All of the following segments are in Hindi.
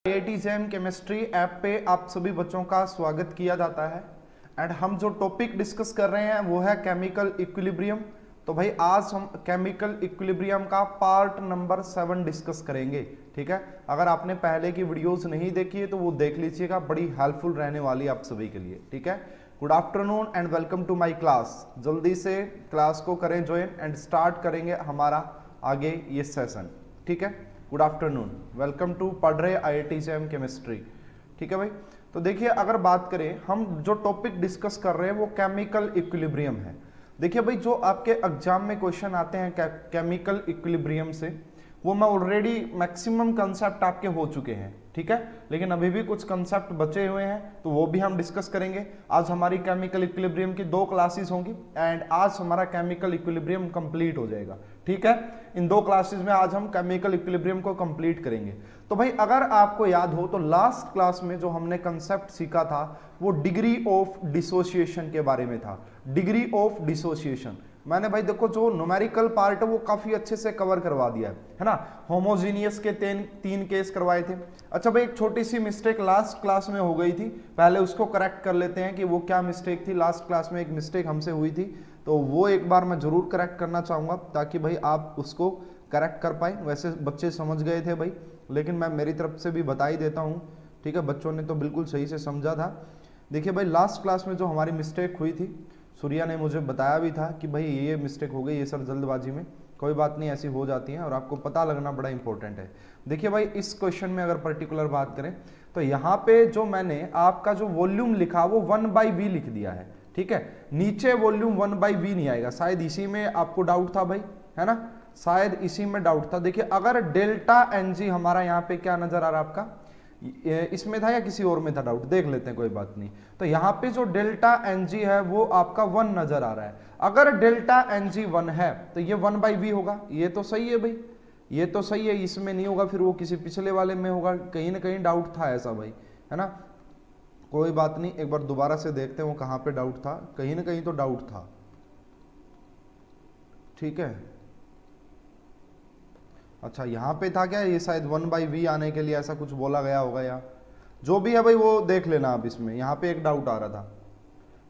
IIT जैम केमिस्ट्री ऐप पे आप सभी बच्चों का स्वागत किया जाता है। एंड हम जो टॉपिक डिस्कस कर रहे हैं वो है केमिकल इक्विलिब्रियम। तो भाई आज हम केमिकल इक्विलिब्रियम का पार्ट नंबर 7 डिस्कस करेंगे। ठीक है, अगर आपने पहले की वीडियोस नहीं देखी है तो वो देख लीजिएगा, बड़ी हेल्पफुल रहने वाली आप सभी के लिए। ठीक है, good afternoon and welcome to my class. जल्दी से क्लास को करें ज्वाइन एंड स्टार्ट करेंगे हमारा आगे ये सेशन। ठीक है, गुड आफ्टरनून, वेलकम टू पढ़ रहे IIT जैम केमिस्ट्री। ठीक है भाई, तो देखिए अगर बात करें, हम जो टॉपिक डिस्कस कर रहे हैं वो केमिकल इक्विलिब्रियम है। देखिए भाई, जो आपके एग्जाम में क्वेश्चन आते हैं केमिकल इक्विलिब्रियम से, वो मैं ऑलरेडी मैक्सिमम कंसेप्ट आपके हो चुके हैं। ठीक है, लेकिन अभी भी कुछ कंसेप्ट बचे हुए हैं तो वो भी हम डिस्कस करेंगे। आज हमारी केमिकल इक्विलिब्रियम की 2 क्लासेस होंगी एंड आज हमारा केमिकल इक्विलिब्रियम कंप्लीट हो जाएगा। ठीक है, इन 2 क्लासेस में आज हम केमिकल इक्विलिब्रियम को कंप्लीट करेंगे। तो भाई अगर आपको याद हो तो लास्ट क्लास में जो हमने कंसेप्ट सीखा था वो डिग्री ऑफ डिसोसिएशन के बारे में था। डिग्री ऑफ डिसोसिएशन मैंने भाई देखो जो न्यूमेरिकल पार्ट है वो काफी अच्छे से कवर करवा दिया है ना। होमोजीनियस के 3 केस करवाए थे। अच्छा भाई, एक छोटी सी मिस्टेक लास्ट क्लास में हो गई थी, पहले उसको करेक्ट कर लेते हैं कि वो क्या मिस्टेक थी। लास्ट क्लास में एक मिस्टेक हमसे हुई थी तो वो एक बार मैं जरूर करेक्ट करना चाहूंगा ताकि भाई आप उसको करेक्ट कर पाए। वैसे बच्चे समझ गए थे भाई, लेकिन मैं मेरी तरफ से भी बता ही देता हूँ। ठीक है, बच्चों ने तो बिल्कुल सही से समझा था। देखिए भाई, लास्ट क्लास में जो हमारी मिस्टेक हुई थी, सूर्या ने मुझे बताया भी था कि भाई ये मिस्टेक हो गई, ये सर जल्दबाजी में। कोई बात नहीं, ऐसी हो जाती है और आपको पता लगना बड़ा इंपॉर्टेंट है। देखिए भाई, इस क्वेश्चन में अगर पर्टिकुलर बात करें तो यहाँ पे जो मैंने आपका जो वॉल्यूम लिखा वो 1/v लिख दिया है। ठीक है, नीचे वॉल्यूम 1/v नहीं आएगा। शायद इसी में आपको डाउट था भाई, है ना, शायद इसी में डाउट था। देखिए अगर डेल्टा NG हमारा यहाँ पे क्या नजर आ रहा है आपका, इसमें था या किसी और में था डाउट, देख लेते हैं, कोई बात नहीं। तो यहाँ पे जो डेल्टा NG है वो आपका 1 नजर आ रहा है। अगर डेल्टा NG 1 है तो ये 1/v होगा। ये तो सही है भाई, ये तो सही है, इसमें नहीं होगा, फिर वो किसी पिछले वाले में होगा। कहीं ना कहीं डाउट था ऐसा भाई, है ना। कोई बात नहीं, एक बार दोबारा से देखते हैं वो कहाँ पे डाउट था। कहीं ना कहीं तो डाउट था। ठीक है, अच्छा यहाँ पे था क्या, ये शायद 1/v आने के लिए ऐसा कुछ बोला गया होगा या जो भी है भाई वो देख लेना आप। इसमें यहाँ पे एक डाउट आ रहा था।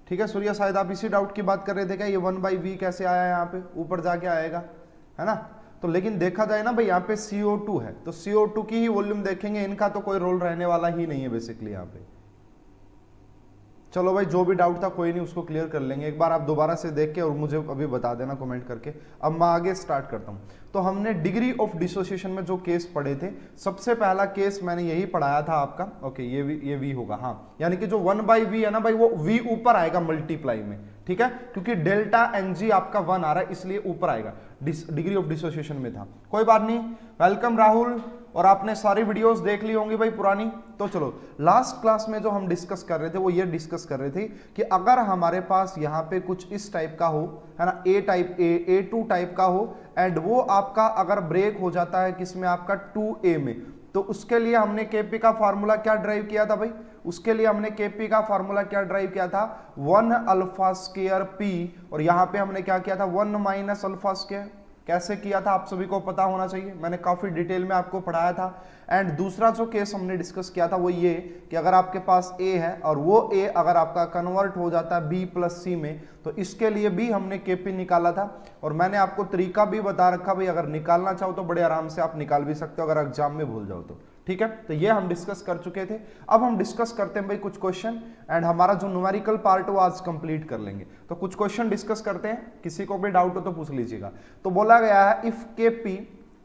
ठीक है सूर्या, शायद आप इसी डाउट की बात कर रहे थे क्या, ये 1/v कैसे आया यहाँ पे, ऊपर जाके आएगा, है ना। तो लेकिन देखा जाए ना भाई, यहाँ पे CO2 है तो CO2 की ही वॉल्यूम देखेंगे, इनका तो कोई रोल रहने वाला ही नहीं है बेसिकली यहाँ पे। चलो भाई, जो भी डाउट था कोई नहीं, उसको क्लियर कर लेंगे। एक बार आप दोबारा से देख के और मुझे अभी बता देना कमेंट करके। अब मैं आगे स्टार्ट करता हूं। तो हमने डिग्री ऑफ डिसोसिएशन में जो केस पढ़े थे, सबसे पहला केस मैंने यही पढ़ाया था आपका। ओके, ये V होगा, हाँ, यानी कि जो 1/v है ना भाई, वो V ऊपर आएगा मल्टीप्लाई में। ठीक है, क्योंकि डेल्टा NG आपका 1 आ रहा है इसलिए ऊपर आएगा। डिग्री ऑफ डिसोसिएशन में था, कोई बात नहीं। वेलकम राहुल, और आपने सारी वीडियोस देख ली होंगी भाई पुरानी। तो चलो, लास्ट क्लास में जो हम डिस्कस कर रहे थे वो ये डिस्कस कर रहे थे कि अगर हमारे पास यहाँ पे कुछ इस टाइप का हो, है ना, A2 टाइप का हो, एंड वो आपका अगर ब्रेक हो जाता है किसमें, आपका 2A में, तो उसके लिए हमने Kp का फार्मूला क्या ड्राइव किया था भाई, उसके लिए हमने Kp का फार्मूला क्या ड्राइव किया था, 1α²P, और यहाँ पे हमने क्या किया था, 1 - α²। कैसे किया था आप सभी को पता होना चाहिए, मैंने काफी डिटेल में आपको पढ़ाया था। एंड दूसरा जो केस हमने डिस्कस किया था वो ये कि अगर आपके पास A है और वो A अगर आपका कन्वर्ट हो जाता है B+C में, तो इसके लिए भी हमने Kp निकाला था। और मैंने आपको तरीका भी बता रखा भाई, अगर निकालना चाहो तो बड़े आराम से आप निकाल भी सकते हो अगर एग्जाम में भूल जाओ तो। ठीक है, तो ये हम डिस्कस कर चुके थे। अब हम डिस्कस करते हैं भाई कुछ क्वेश्चन, एंड हमारा जो न्यूमेरिकल पार्ट वो आज कंप्लीट कर लेंगे। तो कुछ क्वेश्चन डिस्कस करते हैं, किसी को भी डाउट हो तो पूछ लीजिएगा। तो बोला गया है इफ Kp,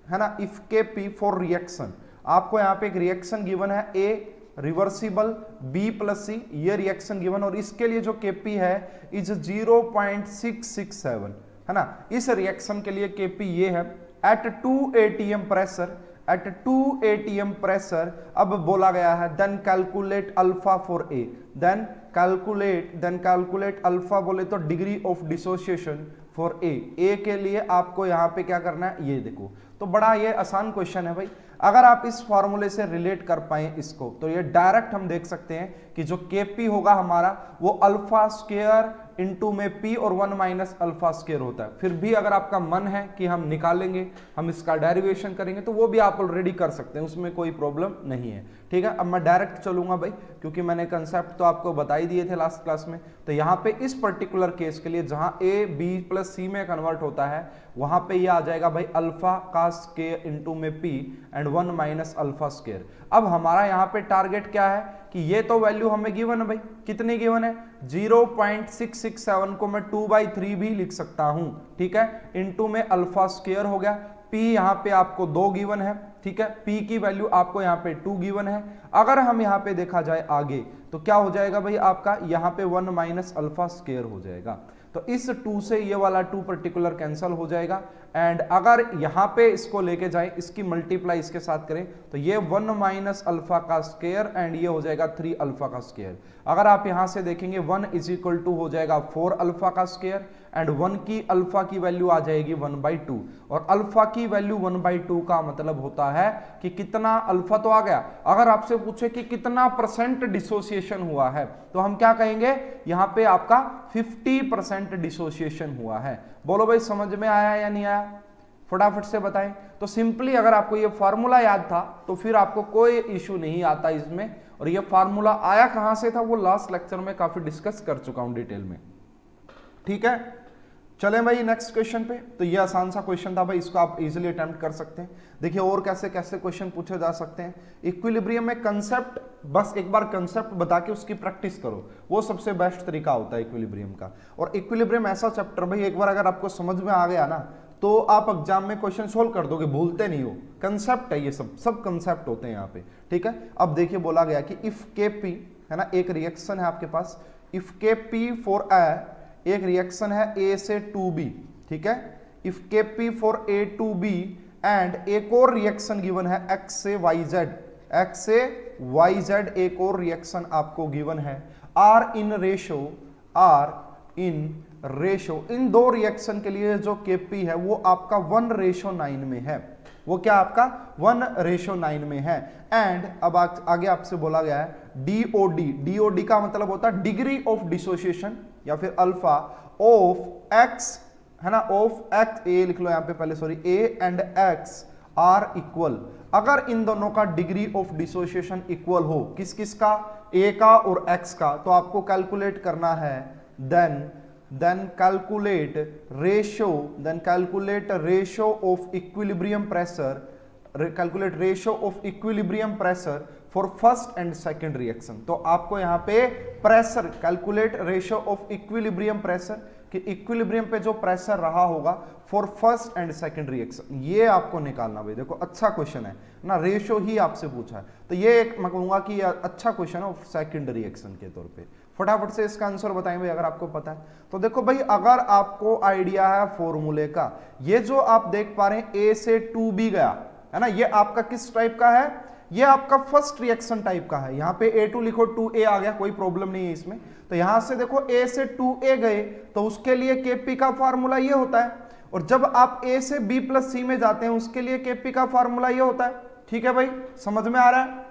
है ना, इफ Kp फॉर रिएक्शन, आपको यहाँ पे एक रिएक्शन गिवन है A रिवर्सिबल B+C, ये रिएक्शन गिवन, और इसके लिए जो Kp है इज 0.667, है ना। इस रिएक्शन के लिए Kp ये है at 2 atm pressure, at 2 atm pressure. अब बोला गया है then calculate alpha for A, then calculate alpha बोले तो degree of dissociation for A के लिए आपको यहाँ पे क्या करना है, ये देखो। तो बड़ा ये आसान क्वेश्चन है भाई, अगर आप इस फॉर्मूले से रिलेट कर पाए इसको तो ये डायरेक्ट हम देख सकते हैं कि जो Kp होगा हमारा वो α² इनटू में p और 1 माइनस अल्फा स्क्वायर होता है। फिर भी अगर आपका मन है कि हम निकालेंगे, हम इसका डेरिवेशन करेंगे, तो वो भी आप ऑलरेडी कर सकते हैं, उसमें कोई प्रॉब्लम नहीं है। ठीक है, अब मैं डायरेक्ट चलूंगा भाई, क्योंकि मैंने कंसेप्ट तो आपको बता ही दिए थे लास्ट क्लास में। तो यहाँ पे इस पर्टिकुलर केस के लिए जहां a b प्लस c में कन्वर्ट होता है, वहां पे ये आ जाएगा भाई अल्फा का स्क्वायर इनटू में p and 1 minus alpha square. अब हमारा यहाँ पे टारगेट क्या है कि ये तो वैल्यू हमें गिवन है भाई, कितनी गिवन है 0.667 को मैं 2/3 भी लिख सकता हूं। ठीक है, इनटू में अल्फा स्क्वायर हो गया, p यहाँ पे आपको 2 गिवन है। ठीक है, p की वैल्यू आपको यहाँ पे 2 गिवन है। अगर हम यहाँ पे देखा जाए आगे तो क्या हो जाएगा भाई आपका यहाँ पे 1 माइनस अल्फा स्क्वायर हो जाएगा। तो इस 2 से ये वाला 2 पर्टिकुलर कैंसिल हो जाएगा एंड अगर यहाँ पे इसको लेके जाए, इसकी मल्टीप्लाई इसके साथ करें तो ये 1 माइनस अल्फा का स्क्वायर एंड ये हो जाएगा 3 अल्फा का स्क्वायर। अगर आप यहां से देखेंगे 1 इज इक्वल टू हो जाएगा 4 अल्फा का स्क्वायर एंड 1 की अल्फा की वैल्यू आ जाएगी 1/2 और अल्फा की वैल्यू 1/2 का मतलब होता है कि कितना अल्फा तो आ गया। अगर आपसे पूछे कि कितना परसेंट डिसोसिएशन हुआ है तो हम क्या कहेंगे, यहां पे आपका 50% डिसोसिएशन हुआ है। बोलो भाई समझ में आया या नहीं आया, फटाफट से बताएं। तो सिंपली अगर आपको ये फार्मूला याद था तो फिर आपको कोई इश्यू नहीं आता इसमें। और ये फार्मूला आया कहां से था वो लास्ट लेक्चर में काफी डिस्कस कर चुका हूं डिटेल में। ठीक है, चलें भाई नेक्स्ट क्वेश्चन पे। तो ये आसान सा क्वेश्चन था भाई, इसको आप इजीली अटेम्प्ट कर सकते हैं। देखिए और कैसे कैसे क्वेश्चन पूछे जा सकते हैं। इक्विलिब्रियम में कंसेप्ट, बस एक बार कंसेप्ट बता के उसकी प्रैक्टिस करो, वो सबसे बेस्ट तरीका होता है इक्विलिब्रियम का। और इक्विलिब्रियम ऐसा चैप्टर भाई, एक बार अगर आपको समझ में आ गया ना तो आप एग्जाम में क्वेश्चन सोल्व कर दोगे, भूलते नहीं हो। कंसेप्ट है ये, सब कंसेप्ट होते हैं यहाँ पे। ठीक है, अब देखिए बोला गया कि इफ Kp है ना, एक रिएक्शन है आपके पास, इफ Kp फॉर A, एक रिएक्शन है A से 2B। ठीक है, if Kp for A to B and एक और रिएक्शन गिवन है X से YZ, X से YZ एक और रिएक्शन आपको गिवन है, R इन रेशो, इन दो रिएक्शन के लिए जो Kp है वो आपका 1:9 में है। वो क्या आपका 1:9 में है। एंड अब आगे आपसे बोला गया है DOD का मतलब होता है डिग्री ऑफ डिसोसिएशन या फिर अल्फा ऑफ x, है ना, ऑफ x, ए लिख लो यहाँ पे पहले, sorry, a and x are equal. अगर इन दोनों का डिग्री ऑफ डिसोसिएशन इक्वल हो, किस किस का, a का और x का, तो आपको कैलकुलेट करना है then calculate ratio of equilibrium pressure for first and second reaction। तो आपको यहाँ पे pressure, calculate ratio of equilibrium pressure, कि इक्विलिब्रियम पे जो प्रेशर रहा होगा for first and second reaction, ये आपको निकालना भाई। देखो अच्छा क्वेश्चन है ना, रेशियो ही आपसे पूछा है, तो ये एक मैं कहूंगा कि अच्छा क्वेश्चन है सेकंड रिएक्शन के तौर पे। फटाफट से इसका आंसर बताएं भाई अगर आपको पता है तो। देखो भाई अगर आपको आइडिया है फॉर्मूले का, ये जो आप देख पा रहे हैं A से 2B गया है ना, ये आपका किस टाइप का है, ये आपका फर्स्ट रिएक्शन टाइप का है। यहाँ पे A2 लिखो, 2A आ गया, कोई प्रॉब्लम नहीं है इसमें। तो यहां से देखो A से 2A गए तो उसके लिए Kp का फार्मूला ये होता है, और जब आप A से B प्लस C में जाते हैं उसके लिए Kp का फार्मूला ये होता है। ठीक है भाई, समझ में आ रहा है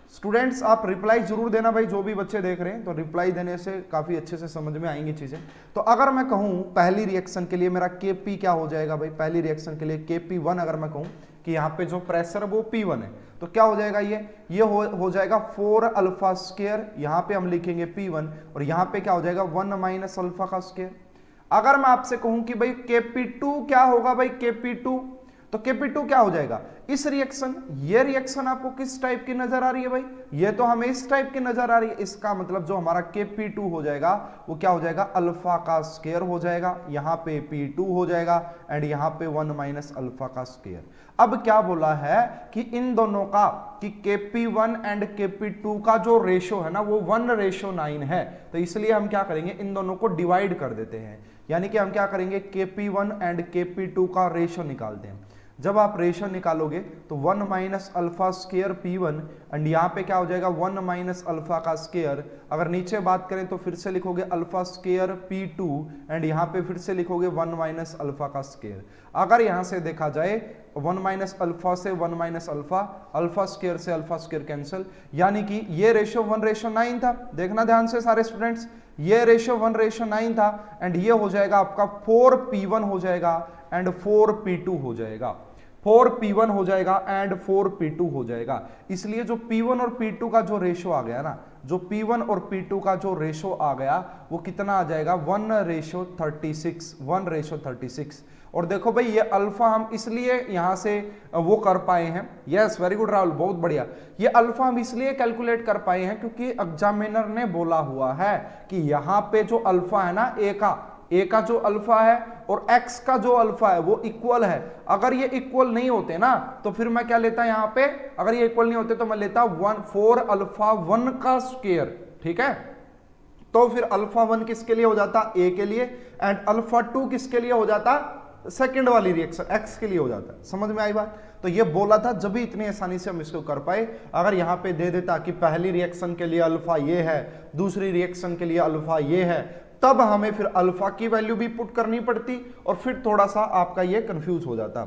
स्टूडेंट्स? आप रिप्लाई जरूर देना भाई, जो भी बच्चे देख रहे हैं, तो रिप्लाई देने से काफी अच्छे से समझ में आएंगी चीजें। तो अगर मैं कहूं पहली रिएक्शन के लिए मेरा Kp क्या हो जाएगा भाई, पहली रिएक्शन के लिए Kp1, अगर मैं कहूं कि यहाँ पे जो प्रेशर है वो P1 है, तो क्या हो जाएगा, ये हो जाएगा 4 अल्फा स्क्वायर, यहाँ पे हम लिखेंगे P1 और यहाँ पे क्या हो जाएगा 1 माइनस अल्फा का स्क्वायर। अगर मैं आपसे कहूं कि भाई Kp2 क्या होगा भाई, Kp2, तो Kp2 क्या हो जाएगा, इस रिएक्शन, ये रिएक्शन आपको किस टाइप की नजर आ रही है भाई, ये तो हमें इस टाइप की नजर आ रही है। इसका मतलब जो हमारा Kp2 हो जाएगा वो क्या हो जाएगा, अल्फा का स्क्वायर हो जाएगा, यहाँ पे P2 हो जाएगा एंड यहाँ पे 1 माइनस अल्फा का स्क्वायर। अब क्या बोला है कि इन दोनों का, कि Kp1 एंड Kp2 का जो रेशो है ना वो 1:9 है, तो इसलिए हम क्या करेंगे, इन दोनों को डिवाइड कर देते हैं। यानी कि हम क्या करेंगे, Kp1 एंड Kp2 का रेशो निकालते हैं। जब आप रेशो निकालोगे तो 1 minus alpha square P1 and यहाँ पे क्या हो जाएगा 1 माइनस अल्फा का स्क्वायर। अगर नीचे बात करें तो फिर से लिखोगे अल्फा स्क्वायर P2 एंड यहाँ पे फिर से लिखोगे 1 माइनस अल्फा का स्क्वायर। अगर यहाँ से देखा जाए 1 माइनस अल्फा से 1 माइनस अल्फा, अल्फा स्क्वायर से अल्फा स्क्वायर कैंसिल, यानी कि ये रेशो 1:9 था। देखना ध्यान से सारे स्टूडेंट्स, ये रेशियो 1:9 था एंड ये हो जाएगा आपका 4p1 हो जाएगा एंड 4p2 हो जाएगा, 4p1 हो जाएगा एंड 4p2 हो जाएगा। इसलिए जो p1 और p2 का जो रेशो आ गया ना, जो p1 और p2 का जो रेशो आ गया वो कितना आ जाएगा 1:36, 1:36। और देखो भाई ये अल्फा हम इसलिए यहां से वो कर पाए हैं, यस वेरी गुड राहुल, बहुत बढ़िया। ये अल्फा हम इसलिए कैलकुलेट कर पाए हैं क्योंकि एग्जामिनर ने बोला हुआ है कि यहां पे जो अल्फा है ना ए का जो अल्फा है और x का जो अल्फा है वो इक्वल है। अगर ये इक्वल नहीं होते ना तो फिर मैं क्या लेता यहां पे, अगर ये इक्वल नहीं होते तो मैं लेता 4 अल्फा 1 का स्क्वायर, ठीक है। तो फिर अल्फा 1 किसके लिए हो जाता, ए के लिए, एंड अल्फा 2 किसके लिए हो जाता, सेकंड वाली रिएक्शन x के लिए हो जाता है। समझ में आई बात? तो ये बोला था जब भी इतनी आसानी से हम इसको कर पाए। अगर यहां पे दे देता कि पहली रिएक्शन के लिए अल्फा ये है, दूसरी रिएक्शन के लिए अल्फा ये है, तब हमें फिर अल्फा की वैल्यू भी पुट करनी पड़ती और फिर थोड़ा सा आपका ये कंफ्यूज हो जाता।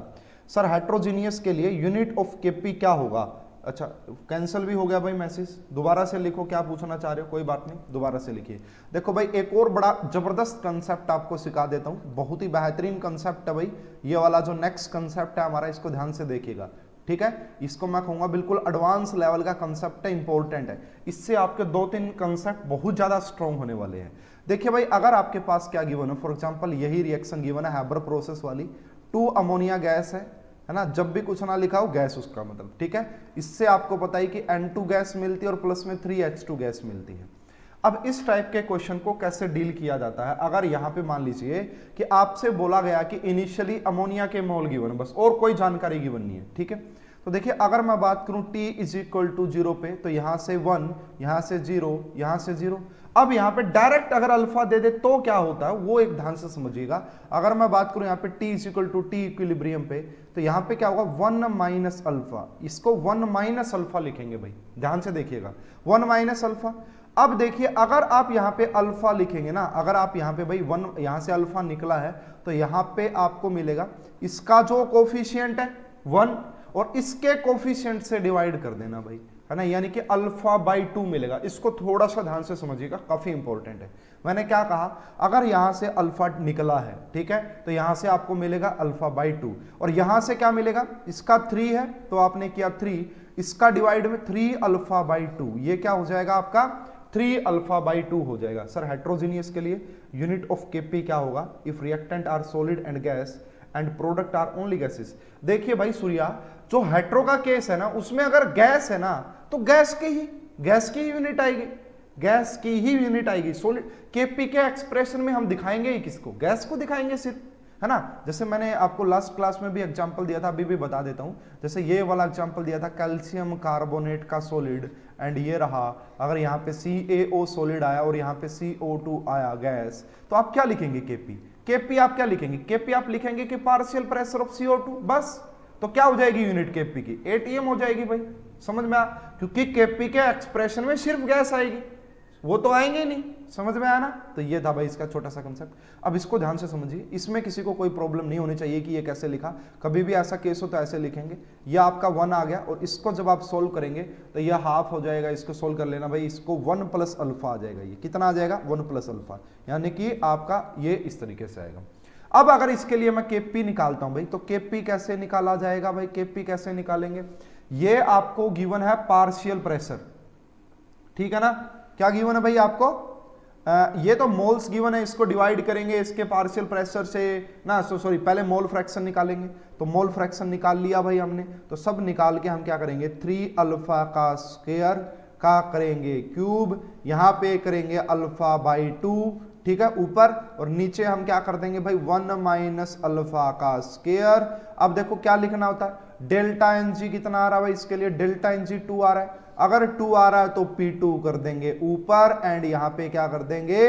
सर हेट्रोजीनियस के लिए यूनिट ऑफ केपी क्या होगा? अच्छा कैंसिल भी हो गया भाई मैसेज, दोबारा से लिखो क्या पूछना चाह रहे हो, कोई बात नहीं दोबारा से लिखिए। देखो भाई एक और बड़ा जबरदस्त कंसेप्ट आपको सिखा देता हूं, बहुत ही बेहतरीन कंसेप्ट है भाई ये वाला। जो नेक्स्ट कंसेप्ट है हमारा, इसको ध्यान से देखिएगा, ठीक है। इसको मैं कहूंगा बिल्कुल एडवांस लेवल का कंसेप्ट है, इंपॉर्टेंट है। इससे आपके 2-3 कंसेप्ट बहुत ज्यादा स्ट्रॉन्ग होने वाले हैं। देखिए भाई अगर आपके पास क्या गिवन है, फॉर एग्जांपल यही रिएक्शन गिवन है हैबर प्रोसेस वाली, 2 अमोनिया गैस है ना, जब भी कुछ ना लिखा हो गैस उसका मतलब, ठीक है। इससे आपको पता है कि N2 गैस मिलती है और प्लस में 3H2 गैस मिलती है। अब इस टाइप के क्वेश्चन को कैसे डील किया जाता है, अगर यहाँ पे मान लीजिए कि आपसे बोला गया कि इनिशियली अमोनिया के मोल गिवन, बस और कोई जानकारी गिवन नहीं है, ठीक है। तो देखिए अगर मैं बात करूं t = 0 पे, तो यहां से 1, यहां से 0, यहां से 0। अब यहां पे डायरेक्ट अगर अल्फा दे दे तो क्या होता है वो एक ध्यान से समझिएगा। अगर मैं बात करूं यहां पे t = t इक्विलिब्रियम पे, तो यहां पे क्या होगा 1 माइनस अल्फा, इसको 1 माइनस अल्फा लिखेंगे भाई, ध्यान से देखिएगा 1 माइनस अल्फा। अब देखिए अगर आप यहां पे अल्फा लिखेंगे ना, अगर आप यहां पे भाई 1 यहां से अल्फा निकला है तो यहां पे आपको मिलेगा इसका जो कोफिशिएंट है 1 और इसके कोफिशिएंट से डिवाइड कर देना भाई, है ना, यानी कि अल्फा बाई 2 मिलेगा। इसको थोड़ा सा ध्यान से समझिएगा, काफी इंपॉर्टेंट है। मैंने क्या कहा, अगर यहां से अल्फा निकला है, ठीक है, तो यहां से आपको मिलेगा अल्फा बाई 2 और यहां से क्या मिलेगा, इसका 3 है तो आपने किया 3, इसका डिवाइड में 3 अल्फा बाई 2, ये क्या हो जाएगा आपका 3 अल्फा बाई 2 हो जाएगा। सर हेट्रोजीनियस के लिए यूनिट ऑफ केपी क्या होगा, if reactant are solid and gas and product are only gases. देखिए भाई सूर्या, जो हेट्रो का केस है ना, उसमें अगर गैस है ना तो गैस की ही यूनिट आएगी, गैस की ही यूनिट आएगी। सॉलिड केपी के एक्सप्रेशन में हम दिखाएंगे ही किसको, गैस को दिखाएंगे सिर्फ, है ना। जैसे मैंने आपको लास्ट क्लास में भी एग्जांपल दिया था, अभी भी बता देता हूं। जैसे ये वाला एग्जांपल दिया था कैल्शियम कार्बोनेट का सॉलिड एंड ये रहा, अगर यहाँ पे CaO सॉलिड आया और यहाँ पे CO2 आया गैस, तो आप क्या लिखेंगे केपी आप क्या लिखेंगे, केपी आप लिखेंगे कि पार्शियल प्रेशर ऑफ CO2, बस। तो क्या हो जाएगी यूनिट केपी की, ATM हो जाएगी भाई, समझ में आ, क्योंकि केपी के एक्सप्रेशन में सिर्फ गैस आएगी, वो तो आएंगे ही नहीं, समझ में आया ना। तो ये था भाई इसका छोटा सा कंसेप्ट। अब इसको ध्यान से समझिए, इसमें किसी को कोई प्रॉब्लम नहीं होनी चाहिए कि ये कैसे लिखा, कभी भी ऐसा केस हो तो ऐसे लिखेंगे। ये आपका 1 आ गया और इसको जब आप सोल्व करेंगे तो ये हाफ हो जाएगा, इसको सोल्व कर लेना भाई, इसको 1 प्लस अल्फा आ जाएगा। ये कितना आ जाएगा 1 प्लस अल्फा, यानी कि आपका ये इस तरीके से आएगा। अब अगर इसके लिए मैं केपी निकालता हूं भाई, तो केपी कैसे निकाला जाएगा भाई, केपी कैसे निकालेंगे, ये आपको गिवन है पार्शियल प्रेशर, ठीक है ना। क्या गिवन है भाई आपको, ये तो मोल्स गिवन है, इसको डिवाइड करेंगे इसके पार्शियल प्रेशर से ना, सॉरी पहले मोल फ्रैक्शन निकालेंगे। तो मोल फ्रैक्शन निकाल लिया भाई हमने, तो सब निकाल के हम क्या करेंगे 3 अल्फा का स्क्वायर का करेंगे क्यूब, यहां पे करेंगे अल्फा बाई 2, ठीक है, ऊपर, और नीचे हम क्या कर देंगे भाई 1 माइनस अल्फा का स्क्वायर। अब देखो क्या लिखना होता है, डेल्टा एनजी कितना आ रहा है भाई, इसके लिए डेल्टा एनजी 2 आ रहा है, अगर 2 आ रहा है तो P2 कर देंगे ऊपर एंड यहां पे क्या कर देंगे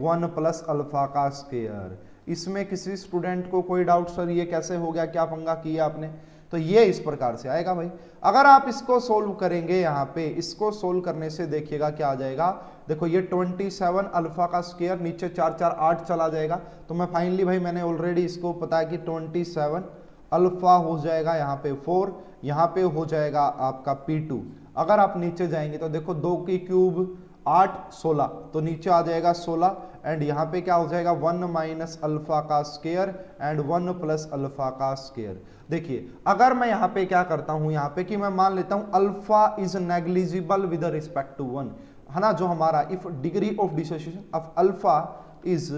1 प्लस अल्फा का स्क्वायर। इसमें किसी स्टूडेंट को कोई डाउट, सर ये कैसे हो गया, क्या पंगा किया आपने, तो ये इस प्रकार से आएगा भाई। अगर आप इसको सोल्व करेंगे यहाँ पे, इसको सोल्व करने से देखिएगा क्या आ जाएगा, देखो ये 27 अल्फा का स्क्वायर, नीचे 4 4 8 चला जाएगा, तो मैं फाइनली भाई मैंने ऑलरेडी इसको पता है कि 27 अल्फा हो जाएगा यहाँ पे 4, यहाँ पे हो जाएगा आपका P2। अगर आप नीचे जाएंगे तो देखो 2 की क्यूब 8 16, तो नीचे आ जाएगा 16 एंड यहाँ पे क्या हो जाएगा 1 माइनस अल्फा का स्क्वायर एंड 1 प्लस अल्फा का स्क्वायर। देखिए अगर मैं यहाँ पे क्या करता हूँ यहाँ पे कि मैं मान लेता हूँ alpha is negligible with respect to 1, है ना, जो हमारा if degree of dissociation of alpha is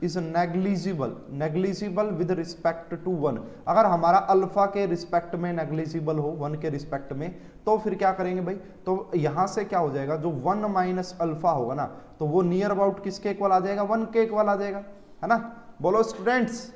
negligible with respect to 1, अगर हमारा अल्फा के रिस्पेक्ट में नेग्लिजिबल हो 1 के रिस्पेक्ट में, तो फिर क्या करेंगे भाई, तो यहां से क्या हो जाएगा जो 1 माइनस अल्फा होगा ना, तो वो नियर अबाउट किसके इक्वल आ जाएगा 1 के इक्वल आ जाएगा, है ना। बोलो स्टूडेंट्स,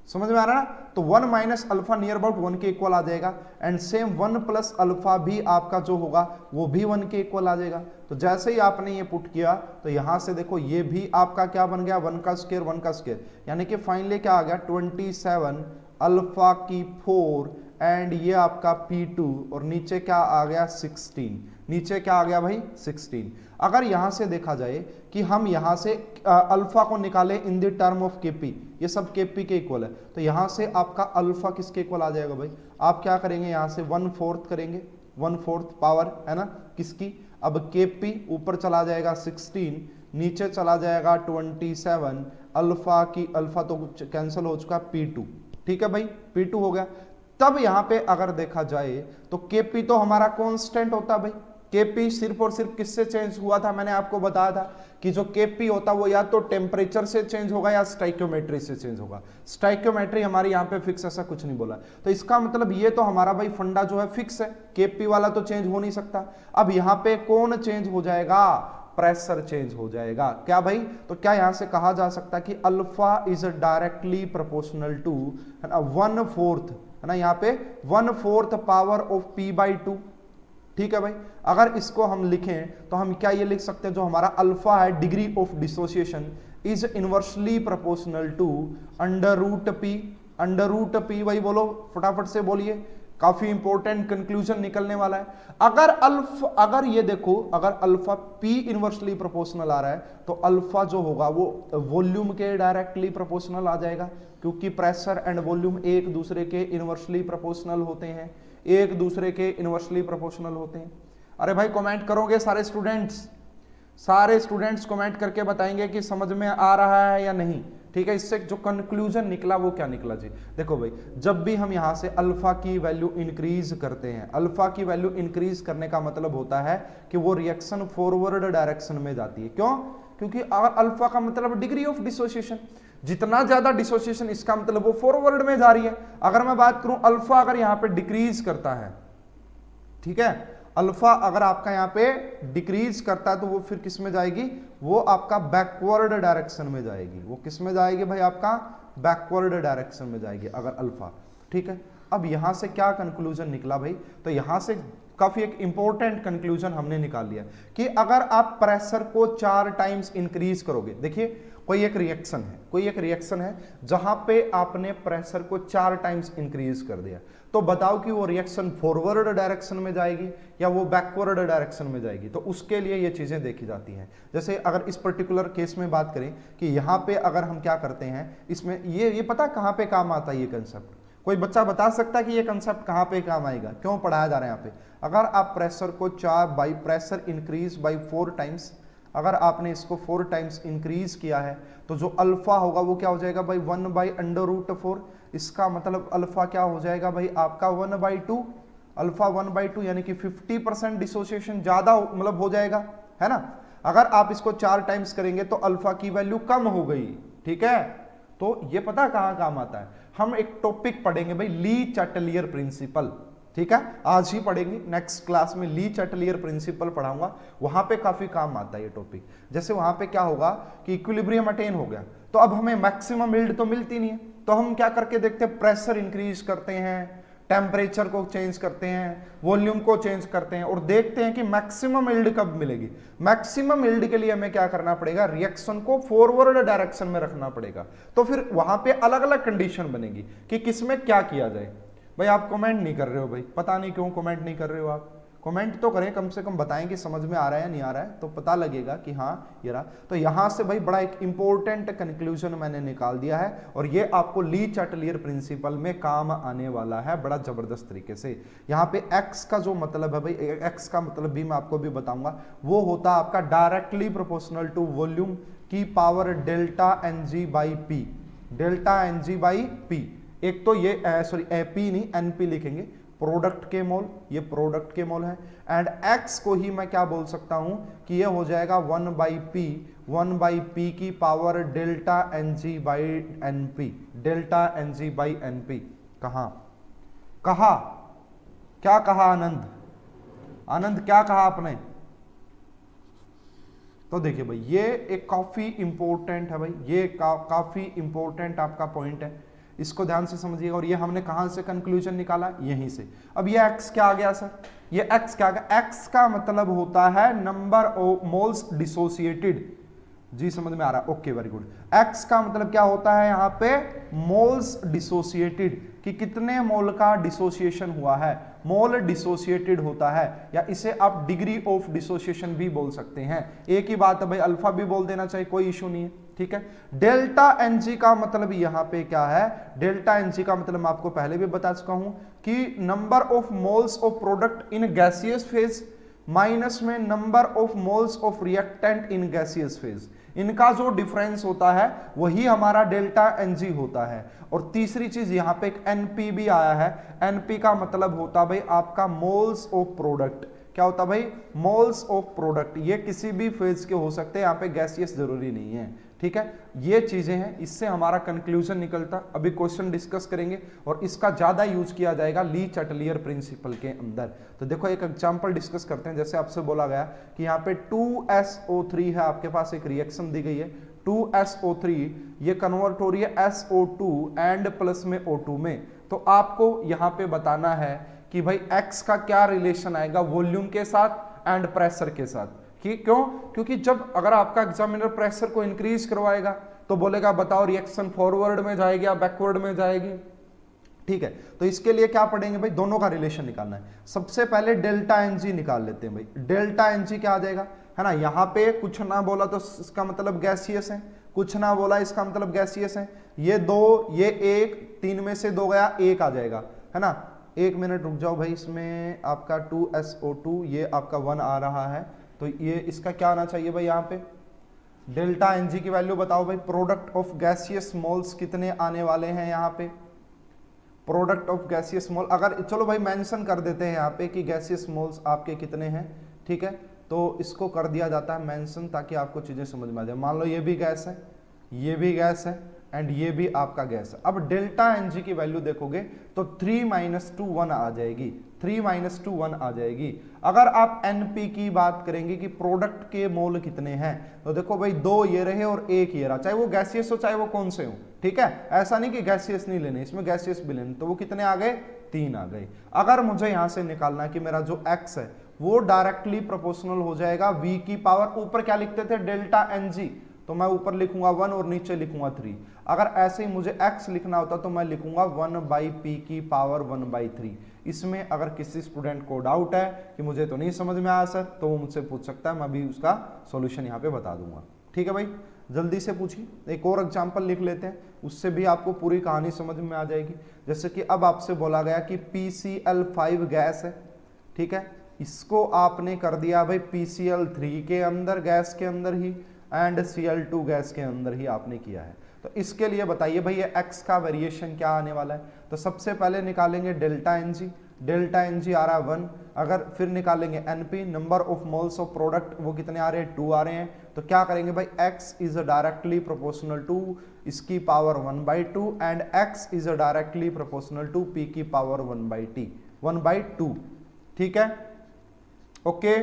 समझ में आ रहा है ना। तो 1 माइनस अल्फा नियर अबाउट 1 के इक्वल आ जाएगा एंड सेम 1 प्लस अल्फा भी आपका जो होगा वो भी 1 के इक्वल आ जाएगा। तो जैसे ही आपने ये पुट किया तो यहां से देखो ये भी आपका क्या बन गया 1 का स्क्वायर 1 का स्क्वायर, यानी कि फाइनली क्या आ गया 27 अल्फा की 4 एंड ये आपका P2 और नीचे क्या आ गया 16, नीचे क्या आ गया भाई 16। अगर यहां से देखा जाए कि हम यहां से अल्फा को निकाले in the term of Kp, ये सब Kp के इक्वल है, तो यहां से आपका अल्फा किसके इक्वल आ जाएगा भाई, आप क्या करेंगे यहां से 1/4 करेंगे, 1/4 पावर है ना किसकी, अब Kp ऊपर चला जाएगा 16, नीचे चला जाएगा 27, अल्फा की अल्फा तो कैंसिल हो चुका P2, ठीक है भाई P2 हो गया। तब यहां पे अगर देखा जाए तो Kp तो हमारा कांस्टेंट होता है भाई, Kp सिर्फ और सिर्फ किससे चेंज हुआ था, मैंने आपको बताया था कि जो Kp होता वो या तो टेम्परेचर से चेंज होगा या स्टाइक्योमेट्री से चेंज होगा। स्टाइक्योमेट्री हमारी यहाँ पे फिक्स, ऐसा कुछ नहीं बोला, तो इसका मतलब ये तो हमारा भाई फंडा जो है फिक्स है, Kp वाला तो चेंज हो नहीं सकता। अब यहाँ पे कौन चेंज हो जाएगा, प्रेशर चेंज हो जाएगा। क्या भाई, तो क्या यहां से कहा जा सकता है कि alpha is directly proportional to 1/4, है ना, यहाँ पे 1/4 पावर ऑफ P/2, ठीक है भाई। अगर इसको हम लिखें तो हम क्या ये लिख सकते हैं, जो हमारा अल्फा है degree of dissociation is inversely proportional to under root P, वही बोलो फटाफट से बोलिए, काफी इंपॉर्टेंट कंक्लूजन निकलने वाला है। अगर ये देखो, अगर अल्फा P इनवर्सली प्रोपोर्शनल आ रहा है तो अल्फा जो होगा वो वॉल्यूम के डायरेक्टली प्रोपोर्शनल आ जाएगा, क्योंकि प्रेशर एंड वॉल्यूम एक दूसरे के इनवर्सली प्रोपोर्शनल होते हैं, एक दूसरे के इनवर्सली प्रोपोर्शनल होते हैं। अरे भाई कमेंट करोगे सारे स्टूडेंट्स कमेंट करके बताएंगे कि समझ में आ रहा है या नहीं, ठीक है। इससे जो कंक्लूजन निकला वो क्या निकला जी, देखो भाई जब भी हम यहां से अल्फा की वैल्यू इंक्रीज करते हैं, अल्फा की वैल्यू इंक्रीज करने का मतलब होता है कि वो रिएक्शन फॉरवर्ड डायरेक्शन में जाती है। क्यों, क्योंकि अगर अल्फा का मतलब डिग्री ऑफ डिसोसिएशन, जितना ज्यादा डिसोसिएशन इसका मतलब वो फॉरवर्ड में जा रही है। अगर मैं बात करूं अल्फा अगर यहां पे डिक्रीज करता है, ठीक है, अल्फा अगर आपका यहाँ पे डिक्रीज करता है तो वो फिर किस में जाएगी, वो आपका बैकवर्ड डायरेक्शन में जाएगी, वो किस में जाएगी भाई, आपका बैकवर्ड डायरेक्शन में जाएगी अगर अल्फा, ठीक है। अब यहां से क्या कंक्लूजन निकला भाई, तो यहां से काफी एक इंपॉर्टेंट कंक्लूजन हमने निकाल लिया कि अगर आप प्रेशर को 4 टाइम्स इंक्रीज करोगे, देखिए कोई एक रिएक्शन है जहां पे आपने प्रेशर को 4 टाइम्स इंक्रीज कर दिया, तो बताओ कि वो रिएक्शन फॉरवर्ड डायरेक्शन में जाएगी या वो बैकवर्ड डायरेक्शन में जाएगी। तो उसके लिए ये चीजें देखी जाती हैं। जैसे अगर इस पर्टिकुलर केस में बात करें कि यहाँ पे अगर हम क्या करते हैं, इसमें ये पता कहाँ पे काम आता है ये कंसेप्ट, कोई बच्चा बता सकता है कि ये कंसेप्ट कहाँ पे काम आएगा, क्यों पढ़ाया जा रहा है यहाँ पे। अगर आप प्रेशर को प्रेशर इंक्रीज बाई 4 टाइम्स, अगर आपने इसको 4 टाइम्स इंक्रीज किया है तो जो अल्फा होगा वो क्या हो जाएगा भाई 1/√4, इसका मतलब अल्फा क्या हो जाएगा भाई आपका 1/2, अल्फा 1/2 यानी कि 50% डिसोसिएशन ज्यादा मतलब हो जाएगा, है ना। अगर आप इसको 4 टाइम्स करेंगे तो अल्फा की वैल्यू कम हो गई, ठीक है। तो ये पता कहां काम आता है, हम एक टॉपिक पढ़ेंगे भाई ली चैटलियर प्रिंसिपल, ठीक है, आज ही पढ़ेंगे, नेक्स्ट क्लास में ली चैटलियर प्रिंसिपल पढ़ाऊंगा, वहां पे काफी काम आता है ये टॉपिक। जैसे वहां पे क्या होगा कि इक्विलिब्रियम अटेन हो गया तो अब हमें मैक्सिमम यील्ड तो मिलती नहीं है, तो हम क्या करके देखते हैं, प्रेशर इंक्रीज करते हैं, टेम्परेचर को चेंज करते हैं, वॉल्यूम को चेंज करते हैं और देखते हैं कि मैक्सिमम यील्ड कब मिलेगी। मैक्सिमम यील्ड के लिए हमें क्या करना पड़ेगा, रिएक्शन को फॉरवर्ड डायरेक्शन में रखना पड़ेगा। तो फिर वहां पे अलग अलग कंडीशन बनेगी कि किसमें क्या किया जाए। भाई आप कमेंट नहीं कर रहे हो भाई, पता नहीं क्यों कमेंट नहीं कर रहे हो आप, कमेंट तो करें, कम से कम बताएं कि समझ में आ रहा है या नहीं आ रहा है, तो पता लगेगा कि हाँ ये रहा। तो यहां से भाई बड़ा एक इंपॉर्टेंट कंक्लूजन मैंने निकाल दिया है और ये आपको ली चैटलियर प्रिंसिपल में काम आने वाला है बड़ा जबरदस्त तरीके से। यहाँ पे x का जो मतलब है भाई, x का मतलब भी मैं आपको भी बताऊंगा, वो होता है आपका डायरेक्टली प्रोपोर्शनल टू वॉल्यूम की power delta N G by P, delta N G by P. एक तो ये सॉरी पी नहीं एनपी लिखेंगे, प्रोडक्ट के मोल, ये प्रोडक्ट के मोल है। एंड x को ही मैं क्या बोल सकता हूं कि ये हो जाएगा 1/p की power delta N G by N P, delta N G by N P. कहा क्या कहा आनंद, आनंद क्या कहा आपने? तो देखिए भाई ये एक काफी इंपॉर्टेंट है भाई, ये काफी इंपॉर्टेंट आपका पॉइंट है, इसको ध्यान से समझिएगा। और ये हमने कहां से कंक्लूजन निकाला, यहीं से। अब ये x क्या आ गया सर, ये x क्या आ गया? x का मतलब होता है नंबर ऑफ मोल्स डिसोसिएटेड। जी समझ में आ रहा है, ओके वेरी गुड। x का मतलब क्या होता है यहाँ पे? मोल्स डिसोसिएटेड, कि कितने मोल का डिसोसिएशन हुआ है, मोल डिसोसिएटेड होता है, या इसे आप डिग्री ऑफ डिसोसिएशन भी बोल सकते हैं। एक ही बात है भाई, अल्फा भी बोल देना चाहिए, कोई इशू नहीं है, ठीक है। डेल्टा एनजी का मतलब यहाँ पे क्या है? डेल्टा एनजी का मतलब मैं आपको पहले भी बता चुका हूं कि number of moles of product in gaseous phase minus में number of moles of reactant in gaseous phase, इनका जो डिफरेंस होता है वही हमारा डेल्टा एनजी होता है। और तीसरी चीज यहां पे एक एनपी भी आया है, एनपी का मतलब होता भाई आपका मोल्स ऑफ प्रोडक्ट। क्या होता भाई? Moles of product. ये किसी भी फेज के हो सकते हैं, यहां पे गैसियस जरूरी नहीं है, ठीक है। ये चीजें हैं, इससे हमारा कंक्लूजन निकलता। अभी क्वेश्चन डिस्कस करेंगे और इसका ज्यादा यूज किया जाएगा ली चैटलियर प्रिंसिपल के अंदर। तो देखो एक एग्जांपल डिस्कस करते हैं। जैसे आपसे बोला गया कि यहाँ पे 2SO3 है, आपके पास एक रिएक्शन दी गई है 2SO3, ये कन्वर्ट हो रही है SO2 एंड प्लस में O2 में। तो आपको यहाँ पे बताना है कि भाई x का क्या रिलेशन आएगा वॉल्यूम के साथ एंड प्रेशर के साथ। कि क्यों? क्योंकि जब अगर आपका एग्जामिनर प्रेशर को इंक्रीज करवाएगा तो बोलेगा बताओ रिएक्शन फॉरवर्ड में जाएगी या बैकवर्ड में जाएगी, ठीक है। तो इसके लिए क्या पढ़ेंगे भाई? दोनों का रिलेशन निकालना है। सबसे पहले डेल्टा एनजी निकाल लेते हैं भाई। डेल्टा एनजी क्या आ जाएगा, है ना। यहाँ पे कुछ ना बोला तो इसका मतलब गैसियस है, कुछ ना बोला इसका मतलब गैसियस है। ये दो, ये एक, तीन में से दो गया, एक आ जाएगा, है ना। एक मिनट रुक जाओ भाई, इसमें आपका 2SO2 ये आपका 1 आ रहा है, तो ये इसका क्या आना चाहिए भाई? यहाँ पे डेल्टा एनजी की वैल्यू बताओ भाई। प्रोडक्ट ऑफ गैसियस मोल्स कितने आने वाले हैं यहाँ पे? प्रोडक्ट ऑफ गैसियस मोल, अगर चलो भाई मेंशन कर देते हैं यहाँ पे कि गैसियस मोल्स आपके कितने हैं, ठीक है। तो इसको कर दिया जाता है मेंशन, ताकि आपको चीजें समझ में आ जाए। मान लो ये भी गैस है, ये भी गैस है एंड ये भी आपका गैस है। अब डेल्टा एनजी की वैल्यू देखोगे तो 3 - 2 1 आ जाएगी, 3 - 2 1 आ जाएगी। अगर आप एनपी की बात करेंगे कि प्रोडक्ट के मोल कितने हैं, तो देखो भाई 2 ये रहे और 1 ये रहा, चाहे वो गैसियस हो चाहे वो कौन से हो, ठीक है। ऐसा नहीं कि गैसियस नहीं लेने, इसमें गैसियस भी लेने। तो वो कितने आ गए? 3 आ गए। अगर मुझे यहां से निकालना है कि मेरा जो x है वो डायरेक्टली प्रोपोर्शनल हो जाएगा v की पावर, ऊपर क्या लिखते थे? डेल्टा एनजी, तो मैं ऊपर लिखूंगा 1 और नीचे लिखूंगा 3। अगर ऐसे ही मुझे x लिखना होता तो मैं लिखूंगा 1/p की पावर 1/3। इसमें अगर किसी स्टूडेंट को डाउट है कि मुझे तो नहीं समझ में आया सर, तो वो मुझसे पूछ सकता है, मैं भी उसका सॉल्यूशन यहाँ पे बता दूंगा, ठीक है भाई। जल्दी से पूछिए, एक और एग्जाम्पल लिख लेते हैं, उससे भी आपको पूरी कहानी समझ में आ जाएगी। जैसे कि अब आपसे बोला गया कि PCl5 गैस है, ठीक है। इसको आपने कर दिया भाई PCl3 के अंदर, गैस के अंदर ही, एंड Cl2 गैस के अंदर ही आपने किया है। तो इसके लिए बताइए भाई ये x का वेरिएशन क्या आने वाला है। तो सबसे पहले निकालेंगे डेल्टा एनजी, डेल्टा एनजी आ रहा है 1। अगर फिर निकालेंगे NP, number of moles of product, वो कितने आ रहे हैं? 2 आ रहे हैं। तो क्या करेंगे भाई? x is directly proportional to इसकी power 1/2 and x is directly proportional to p की पावर 1/2, ठीक है, ओके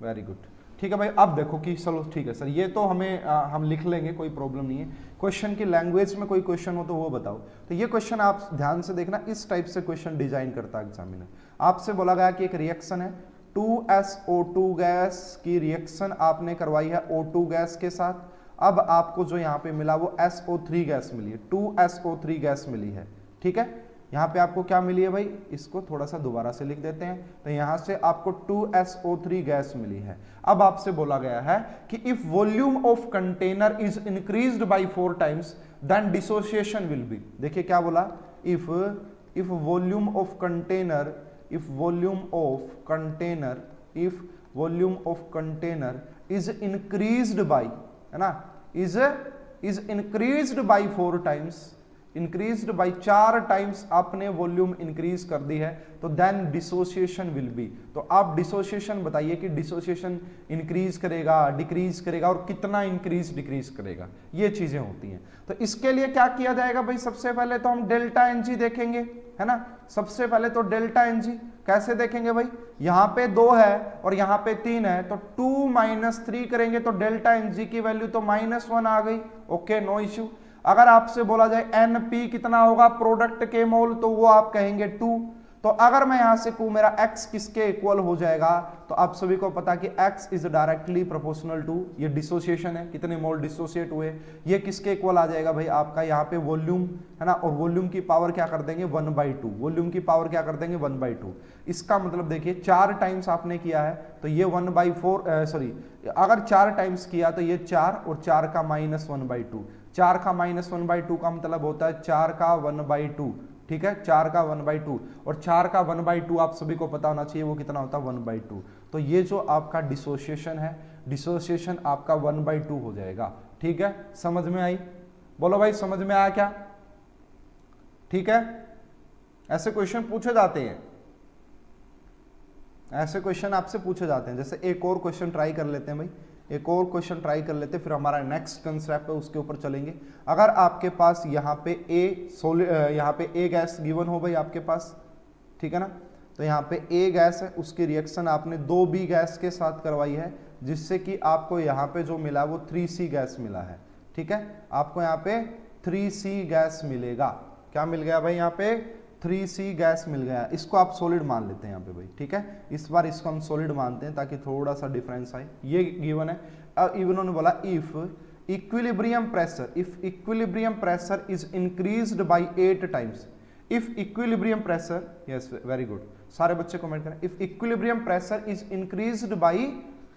वेरी गुड, ठीक है भाई। अब देखो कि चलो ठीक है सर, ये तो हमें हम लिख लेंगे, कोई प्रॉब्लम नहीं है। क्वेश्चन की लैंग्वेज में कोई क्वेश्चन हो तो वो बताओ। तो ये क्वेश्चन आप ध्यान से देखना, इस टाइप से क्वेश्चन डिजाइन करता है एग्जामिनर। आपसे बोला गया कि एक रिएक्शन है 2SO2 गैस की रिएक्शन आपने करवाई है O2 गैस के साथ। अब आपको जो यहाँ पे मिला वो SO3 गैस मिली है, 2SO3 गैस मिली है, ठीक है। यहाँ पे आपको क्या मिली है भाई, इसको थोड़ा सा दोबारा से लिख देते हैं, तो यहाँ से आपको 2SO3 गैस मिली है। अब आपसे बोला गया है कि if volume of container is increased by 4 times then dissociation will be. देखिए क्या बोला, if volume of container is increased by, है ना, is increased by 4 times, increased by 4 times आपने वॉल्यूम इंक्रीज कर दी है, तो देन डिसोसिएशन विल बी। तो आप डिसोसिएशन बताइए कि डिसोसिएशन इंक्रीज करेगा, डिक्रीज करेगा, और कितना इंक्रीज डिक्रीज करेगा, ये चीजें होती हैं। तो इसके लिए क्या किया जाएगा भाई, सबसे पहले तो हम डेल्टा एनजी देखेंगे, है ना। सबसे पहले तो डेल्टा एनजी कैसे देखेंगे भाई, यहां पे 2 है और यहां पे 3 है, तो 2 - 3 करेंगे तो डेल्टा एनजी की वैल्यू तो -1 आ गई। Okay, no issue. अगर आपसे बोला जाए एनपी कितना होगा प्रोडक्ट के मोल, तो वो आप कहेंगे 2। तो अगर मैं यहां से कहूं मेरा x किसके इक्वल हो जाएगा, तो आप सभी को पता कि x is directly proportional to, ये डिसोसिएशन है, कितने मोल डिसोसिएट हुए, ये किसके इक्वल आ जाएगा भाई, आपका यहाँ पे वॉल्यूम, है ना, और वॉल्यूम की पावर क्या कर देंगे 1/2, वॉल्यूम की पावर क्या कर देंगे 1/2। इसका मतलब देखिए 4 टाइम्स आपने किया है तो ये 1/4, सॉरी, अगर 4 टाइम्स किया तो ये 4 और 4 का -1/2, 4 का -1/2 का मतलब होता है 4 का 1/2, ठीक है, 4 का 1/2, और 4 का 1/2 आप सभी को पता होना चाहिए वो कितना होता है 1/2। तो ये जो आपका डिसोसिएशन है, डिसोसिएशन आपका 1/2 हो जाएगा। ठीक है, समझ में आई, बोलो भाई समझ में आया क्या, ठीक है। ऐसे क्वेश्चन पूछे जाते हैं, ऐसे क्वेश्चन आपसे पूछे जाते हैं। जैसे एक और क्वेश्चन ट्राई कर लेते हैं भाई, एक और क्वेश्चन ट्राई कर लेते हैं, फिर हमारा नेक्स्ट कंसेप्ट है उसके ऊपर चलेंगे। अगर आपके पास यहाँ पे यहाँ पे ए गैस गिवन हो भाई आपके पास, ठीक है ना, तो यहाँ पे ए गैस है, उसकी रिएक्शन आपने 2B गैस के साथ करवाई है, जिससे कि आपको यहाँ पे जो मिला वो 3C गैस मिला है। ठीक है, आपको यहाँ पे 3C गैस मिलेगा। क्या मिल गया भाई, यहाँ पे 3C गैस मिल गया। इसको आप सॉलिड मान लेते हैं यहाँ पे भाई, ठीक है, इस बार इसको हम सॉलिड मानते हैं ताकि थोड़ा सा डिफरेंस आए। ये गिवन है। अब इन्होंने बोला if equilibrium pressure is increased bye 8 times, if equilibrium pressure, yes very good, सारे बच्चे कमेंट करें, if equilibrium pressure is increased bye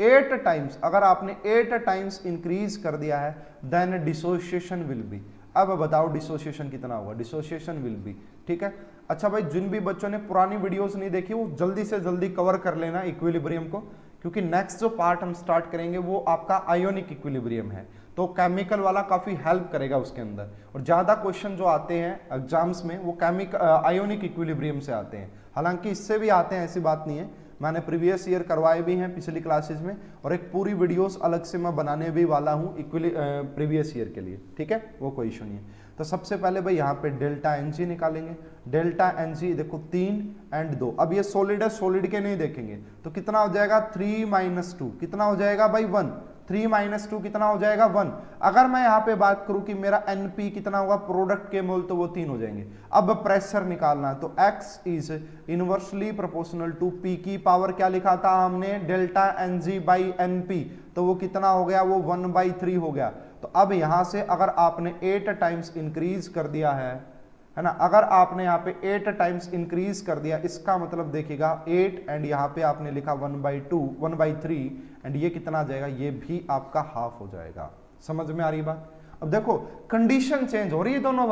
8 times, अगर आपने 8 टाइम्स इंक्रीज कर दिया है देन डिसोसिएशन विल बी। अब बताओ डिसोसिएशन कितना होगा, डिसोसिएशन विल बी। ठीक है, अच्छा भाई जिन भी बच्चों ने पुरानी वीडियोस नहीं देखी वो जल्दी से जल्दी कवर कर लेना इक्विलिब्रियम को, क्योंकि नेक्स्ट जो पार्ट हम स्टार्ट करेंगे वो आपका आयोनिक इक्विलिब्रियम है, तो केमिकल वाला काफी हेल्प करेगा उसके अंदर। और ज्यादा क्वेश्चन जो आते हैं एग्जाम्स में वो आयोनिक इक्विलिब्रियम से आते हैं, हालांकि इससे भी आते हैं, ऐसी बात नहीं है, मैंने प्रीवियस ईयर करवाए भी हैं पिछली क्लासेस में, और एक पूरी वीडियोस अलग से मैं बनाने भी वाला हूँ प्रीवियस ईयर के लिए। ठीक है, वो कोई इशू नहीं है। तो सबसे पहले भाई यहाँ पे डेल्टा एनजी निकालेंगे। डेल्टा एनजी देखो 3 और 2, अब ये सॉलिड है, सॉलिड के नहीं देखेंगे, तो कितना हो जाएगा 3 - 2, कितना हो जाएगा भाई 1, 3 - 2 कितना हो जाएगा 1। अगर मैं यहाँ पे बात करूं कि मेरा एनपी कितना होगा प्रोडक्ट के मोल, तो वो 3 हो जाएंगे। अब प्रेशर निकालना है, तो x is inversely proportional to p की पावर क्या लिखा था हमने, डेल्टा एनजी बाई एनपी, तो वो कितना हो गया, वो 1/3 हो गया। तो अब यहां से अगर आपने 8 टाइम्स इंक्रीज कर दिया है ना, अगर आपने यहाँ पे 8 टाइम्स इंक्रीज कर दिया, इसका मतलब देखिएगा 8 एंड यहाँ पे आपने लिखा 1/2, 1/3, एंड ये कितना आ जाएगा, ये भी आपका हाफ हो जाएगा। समझ में आ रही बात। अब देखो कंडीशन चेंज हो रही है दोनों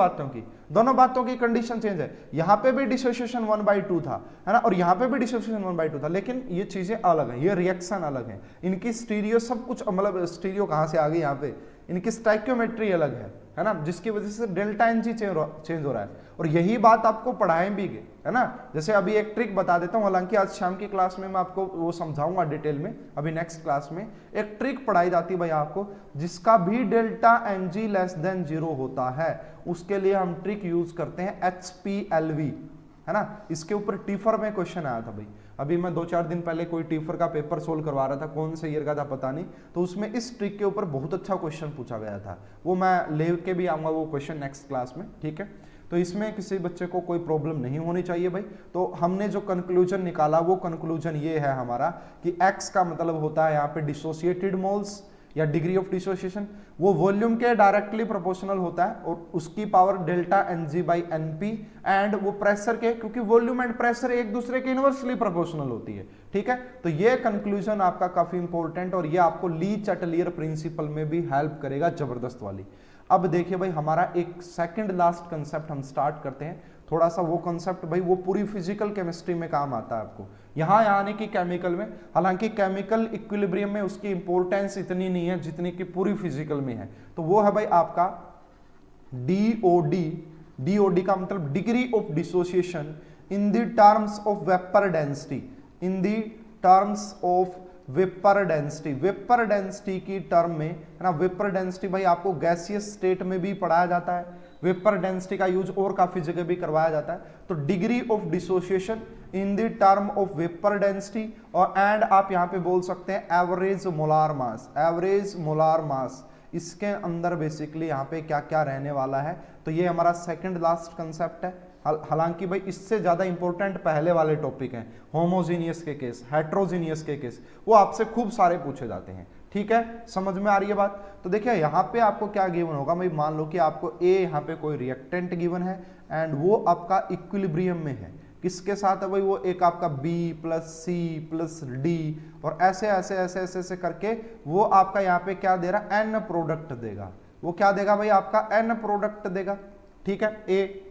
बातों की कंडीशन चेंज है। यहाँ पे भी डिसोसिएशन 1/2 था, है ना, और यहाँ पे भी डिसोसिएशन 1/2 था, लेकिन ये चीजें अलग है, ये रिएक्शन अलग है, इनकी स्टीरियो सब कुछ, मतलब स्टीरियो कहाँ से आ गई यहाँ पे, इनकी स्टाइक्योमेट्री अलग है ना, जिसकी वजह से डेल्टा एनजी चेंज हो रहा है। और यही बात आपको पढ़ाएं भी गए, है ना। जैसे अभी एक ट्रिक बता देता हूं, हालांकि आज शाम की क्लास में मैं आपको वो समझाऊंगा डिटेल में, अभी नेक्स्ट क्लास में एक ट्रिक पढ़ाई जाती है भाई आपको, जिसका भी डेल्टा एनजी लेस देन 0 होता है, उसके लिए हम ट्रिक यूज करते हैं HPLV, है ना। इसके ऊपर टीफर में क्वेश्चन आया था भाई, अभी मैं 2-4 दिन पहले कोई टीफर का पेपर सोल्व करवा रहा था, कौन से ईयर का था पता नहीं, तो उसमें इस ट्रिक के ऊपर बहुत अच्छा क्वेश्चन पूछा गया था, वो मैं ले के भी आऊंगा वो क्वेश्चन नेक्स्ट क्लास में। ठीक है, तो इसमें किसी बच्चे को कोई प्रॉब्लम नहीं होनी चाहिए भाई। तो हमने जो कंक्लूजन निकाला वो कंक्लूजन ये है हमारा कि x का मतलब होता है यहाँ पे डिसोसिएटेड मोल्स, या डिग्री ऑफ डिसोसिएशन, वो वॉल्यूम के डायरेक्टली प्रोपोर्शनल होता है और उसकी power delta Ng by NP, and वो प्रेशर के, क्योंकि वॉल्यूम एंड प्रेशर एक दूसरे के इनवर्सली प्रोपोर्शनल होती है, ठीक है। तो ये कंक्लूजन आपका काफी इंपॉर्टेंट और ये आपको ली चैटलियर प्रिंसिपल में भी हेल्प करेगा, जबरदस्त वाली। अब देखिए भाई हमारा एक सेकंड लास्ट कंसेप्ट हम स्टार्ट करते हैं, थोड़ा सा वो कंसेप्ट भाई वो पूरी फिजिकल केमिस्ट्री में काम आता है आपको, यहाँ यानी कि केमिकल में। हालांकि केमिकल इक्विलिब्रियम में उसकी इंपॉर्टेंस इतनी नहीं है जितनी कि पूरी फिजिकल में है, तो वो है भाई आपका DOD। DOD का मतलब degree of dissociation in the terms of vapour density, in the terms of vapour density. Vapour density की टर्म में है ना, वेपर डेंसिटी भाई आपको गैसियस स्टेट में भी पढ़ाया जाता है, वेपर डेंसिटी का यूज और काफी जगह भी करवाया जाता है। तो degree of dissociation in the term of vapour density, और एंड आप यहां पे बोल सकते हैं average molar mass, average molar mass. इसके अंदर बेसिकली यहाँ पे क्या क्या रहने वाला है, तो ये हमारा सेकंड लास्ट कंसेप्ट है। हालांकि भाई इससे ज्यादा इंपॉर्टेंट पहले वाले टॉपिक हैं, होमोजीनियस के केस, हेट्रोजीनियस के केस, वो आपसे खूब सारे पूछे जाते हैं, ठीक है। समझ में आ रही है बात। तो देखिए यहाँ पे आपको क्या गिवन होगा भाई, मान लो कि आपको ए यहाँ पे कोई रिएक्टेंट गिवन है एंड वो आपका इक्विलिब्रियम में है, किसके साथ है भाई, वो एक आपका B plus C plus D, और ऐसे ऐसे ऐसे ऐसे ऐसे करके वो आपका यहाँ पे क्या दे रहा, N प्रोडक्ट देगा। वो क्या देगा भाई, आपका N प्रोडक्ट देगा, ठीक है, A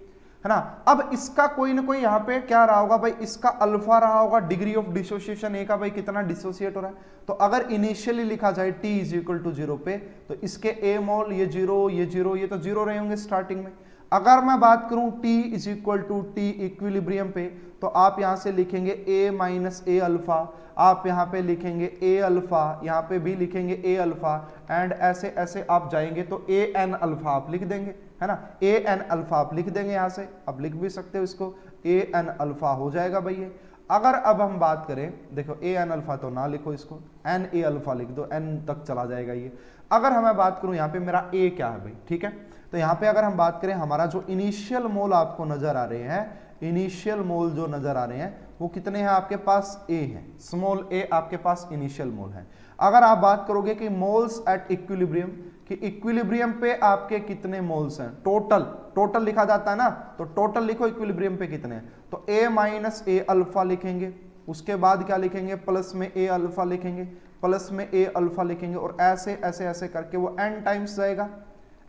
है ना। अब इसका कोई ना कोई यहाँ पे क्या रहा होगा भाई, इसका अल्फा रहा होगा, डिग्री ऑफ डिसोसिएशन ए का भाई कितना डिसोसिएट हो रहा है। तो अगर इनिशियली लिखा जाए t इज इक्वल टू 0 पे, तो इसके a मोल ये 0 ये 0 ये तो 0 रहे होंगे स्टार्टिंग में। अगर मैं बात करूं t is equal to T equilibrium पे, तो आप यहां से लिखेंगे a माइनस ए अल्फा, आप यहां पे लिखेंगे a अल्फा, यहां पे भी लिखेंगे a अल्फा, एंड ऐसे ऐसे आप जाएंगे तो a n अल्फा आप लिख देंगे, है ना, a n अल्फा आप लिख देंगे, यहां से आप लिख भी सकते हो इसको, a n अल्फा हो जाएगा भाई ये। अगर अब हम बात करें, देखो a n अल्फा तो ना लिखो, इसको n a अल्फा लिख दो, n तक चला जाएगा ये। अगर हमें बात करूं यहाँ पे मेरा a क्या है भाई, ठीक है, तो यहाँ पे अगर हम बात करें हमारा जो इनिशियल मोल आपको नजर आ रहे हैं, इनिशियल मोल जो नजर आ रहे हैं वो कितने हैं आपके पास, a है, स्मॉल a आपके पास इनिशियल मोल है। अगर आप बात करोगे कि मोल्स एट इक्विलिब्रियम, कि इक्विलिब्रियम पे आपके कितने मोल्स हैं, टोटल, टोटल लिखा जाता है ना, तो टोटल लिखो इक्विलिब्रियम पे कितने हैं, तो a माइनस ए अल्फा लिखेंगे, उसके बाद क्या लिखेंगे, प्लस में a अल्फा लिखेंगे, प्लस में a अल्फा लिखेंगे, और ऐसे ऐसे ऐसे करके वो n टाइम्स जाएगा,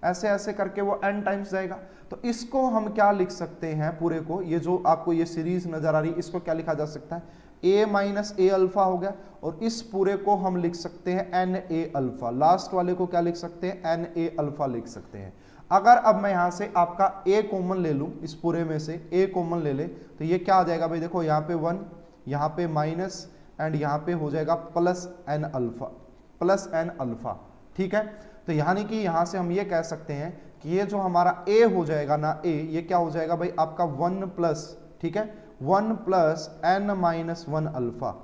ऐसे ऐसे करके वो n टाइम्स जाएगा। तो इसको हम क्या लिख सकते हैं, पूरे को, ये जो आपको ये सीरीज नजर आ रही है, इसको क्या लिखा जा सकता है, a माइनस ए अल्फा हो गया, और इस पूरे को हम लिख सकते हैं n a अल्फा, लास्ट वाले को क्या लिख सकते हैं, n a अल्फा लिख सकते हैं। अगर अब मैं यहां से आपका a कॉमन ले लूं, इस पूरे में से a कॉमन ले ले, तो ये क्या आ जाएगा भाई, देखो यहाँ पे 1, यहाँ पे माइनस, एंड यहाँ पे हो जाएगा plus n alpha, plus n alpha, ठीक है। तो यानी कि यहां से हम ये कह सकते हैं कि ये जो हमारा a हो जाएगा ना, a ये क्या हो जाएगा भाई आपका 1 प्लस, ठीक है, 1 plus n minus 1 alpha,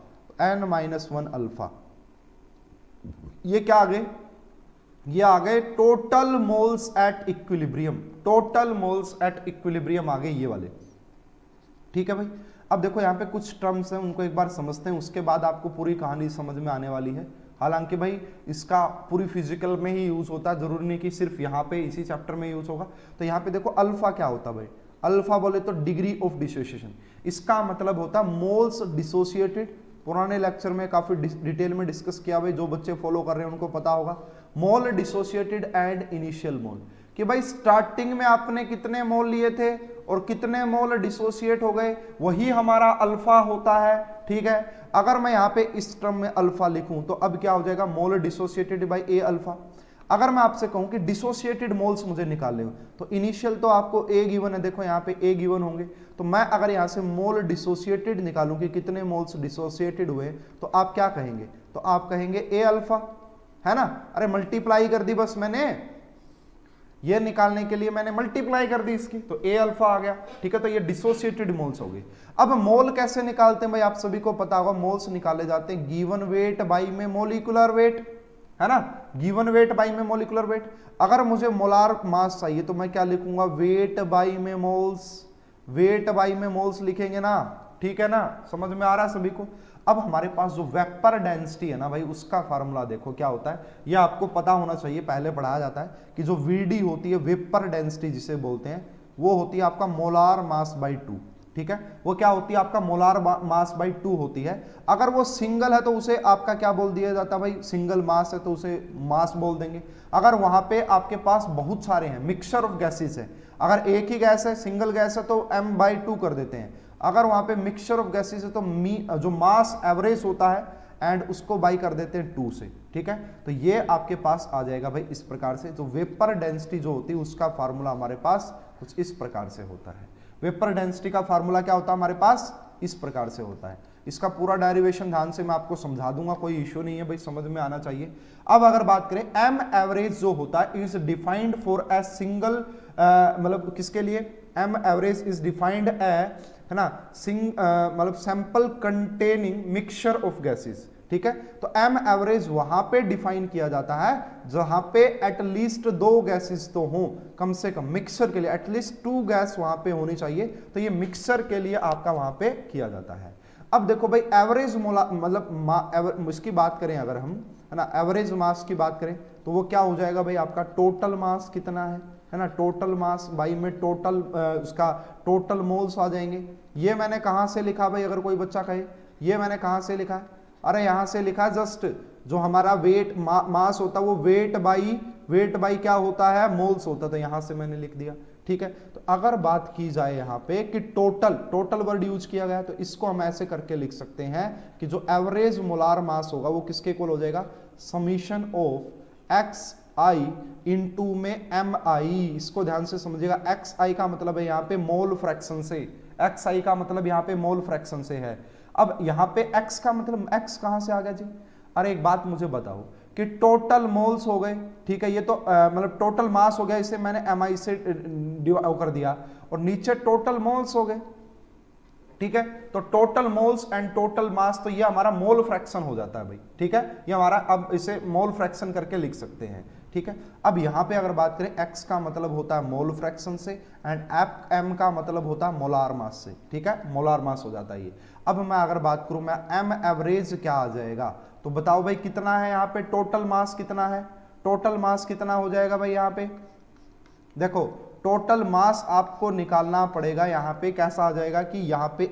n minus 1 alpha, ये क्या आ गए, ये आ गए total moles at equilibrium, total moles at equilibrium आ गए ये वाले, ठीक है भाई। अब देखो यहाँ पे कुछ टर्म्स हैं, उनको एक बार समझते हैं, उसके बाद आपको पूरी कहानी समझ में आने वाली है। हालांकि भाई इसका पूरी फिजिकल में ही यूज होता है, जरूरी नहीं कि सिर्फ यहाँ पे इसी चैप्टर में यूज होगा। तो यहाँ पे देखो अल्फा क्या होता है भाई, अल्फा बोले तो डिग्री ऑफ डिसोसिएशन, इसका मतलब होता है मोल्स डिसोसिएटेड। पुराने लेक्चर में काफी डिटेल में डिस्कस किया भाई, जो बच्चे फॉलो कर रहे हैं उनको पता होगा, मोल डिसोसिएटेड एंड इनिशियल मोल, कि भाई स्टार्टिंग में आपने कितने मोल लिए थे और कितने मोल डिसोसिएट हो गए, वही हमारा अल्फा होता है, ठीक है। अगर मैं यहाँ पे इस टर्म में अल्फा लिखूं तो अब क्या हो जाएगा, मोल डिसोसिएटेड बाय ए अल्फा। अगर मैं आपसे कहूं कि डिसोसिएटेड मोल्स मुझे निकालने हो, तो इनिशियल तो आपको ए गिवन है, देखो यहाँ पे ए गिवन होंगे, तो मैं अगर यहाँ से मोल डिसोसिएटेड निकालूं कि कितने मोल्स डिसोसिएटेड हुए, तो आप क्या कहेंगे, तो आप कहेंगे ए अल्फा, है ना। अरे मल्टीप्लाई कर दी बस मैंने, ये निकालने के लिए मैंने मल्टीप्लाई कर दी इसकी, तो ए अल्फा आ गया, ठीक है। तो ये डिसोसिएटेड मोल्स हो गए। अब मोल कैसे निकालते हैं भाई, आप सभी को पता होगा, मोल्स निकाले जाते हैं गिवन वेट बाई में मोलिकुलर वेट, है ना, गिवन वेट बाई में मोलिकुलर वेट। अगर मुझे मोलार मास चाहिए तो मैं क्या लिखूंगा, वेट बाई में मोल्स, वेट बाई में मोल्स लिखेंगे ना, ठीक है ना, समझ में आ रहा है सभी को। अब हमारे पास जो वेपर डेंसिटी है ना भाई, उसका फार्मूला देखो क्या होता है, ये आपको पता होना चाहिए, पहले पढ़ाया जाता है कि जो वीडी होती है, वेपर डेंसिटी जिसे बोलते हैं, वो होती है आपका मोलार मास बाई 2, ठीक है। वो क्या होती है आपका मोलार मास बाई 2 होती है। अगर वो सिंगल है तो उसे आपका क्या बोल दिया जाता है भाई, सिंगल मास है तो उसे मास बोल देंगे। अगर वहां पे आपके पास बहुत सारे हैं, मिक्सचर ऑफ गैसेस है, अगर एक ही गैस है, सिंगल गैस है तो m/2 कर देते हैं। अगर वहां पे मिक्सचर ऑफ गैसेस है तो जो मास एवरेज होता है एंड उसको बाई कर देते हैं 2 से, ठीक है। तो ये आपके पास आ जाएगा भाई इस प्रकार से। जो वेपर डेंसिटी जो होती है उसका फार्मूला हमारे पास कुछ इस प्रकार से होता है। वेपर डेंसिटी का फार्मूला क्या होता है हमारे पास, इस प्रकार से होता है। इसका पूरा डेरिवेशन ध्यान से मैं आपको समझा दूंगा, कोई इश्यू नहीं है भाई, समझ में आना चाहिए। अब अगर बात करें एम एवरेज जो होता है is defined for a single, मतलब किसके लिए, एम एवरेज इज डिफाइंड ए, है ना, मतलब sample containing mixture of gases, ठीक है। तो एम एवरेज वहां पे डिफाइन किया जाता है जहां पे एटलीस्ट 2 गैसेस तो हो, कम से कम मिक्सचर के लिए एटलीस्ट 2 गैस वहां पे होनी चाहिए। तो ये मिक्सचर के लिए आपका वहां पे किया जाता है। अब देखो भाई एवरेज मतलब इसकी बात करें अगर हम, है ना, एवरेज मास की बात करें तो वो क्या हो जाएगा भाई, आपका टोटल मास कितना है ना, टोटल मास बाई में टोटल उसका टोटल मोल्स आ जाएंगे। ये मैंने कहां से लिखा भाई, अगर कोई बच्चा कहे ये मैंने कहां से लिखा है, अरे यहां से लिखा जस्ट जो हमारा वेट मास होता है वो वेट बाई क्या होता है, मोल्स होता है, तो यहां से मैंने लिख दिया, ठीक है। तो अगर बात की जाए यहां पे कि टोटल वर्ड यूज किया गया है, तो इसको हम ऐसे करके लिख सकते हैं कि जो एवरेज मोलार मास होगा वो किसके इक्वल हो जाएगा, summation of x I into में एम आई। इसको ध्यान से समझिएगा, एक्स आई का मतलब है यहाँ पे मोल फ्रैक्शन से, एक्स आई का मतलब यहाँ पे मोल फ्रैक्शन से है। अब यहाँ पे x का मतलब x कहां से आ गया जी, अरे एक बात मुझे बताओ कि टोटल मोल्स हो गए, ठीक है, ये तो मतलब टोटल मास हो गया, इसे मैंने mi से डिवाइड कर दिया, और नीचे टोटल मोल्स हो गए, ठीक है। तो total moles and total mass, तो ये हमारा मोल फ्रैक्शन हो जाता है भाई, ठीक है, ये हमारा, अब इसे मोल फ्रैक्शन करके लिख सकते हैं, ठीक है। अब यहां पे अगर बात करें x का मतलब होता है मोल फ्रैक्शन से एंड m का मतलब होता है मोलार मास से, ठीक है, मोलार मास हो जाता है ये। अब मैं अगर बात करूं मैं m एवरेज क्या आ जाएगा, तो बताओ भाई कितना है यहाँ पे, टोटल मास कितना है, टोटल मास कितना हो जाएगा भाई, यहाँ पे देखो टोटल मास आपको निकालना पड़ेगा, यहाँ पे कैसा आ जाएगा कि यहाँ पे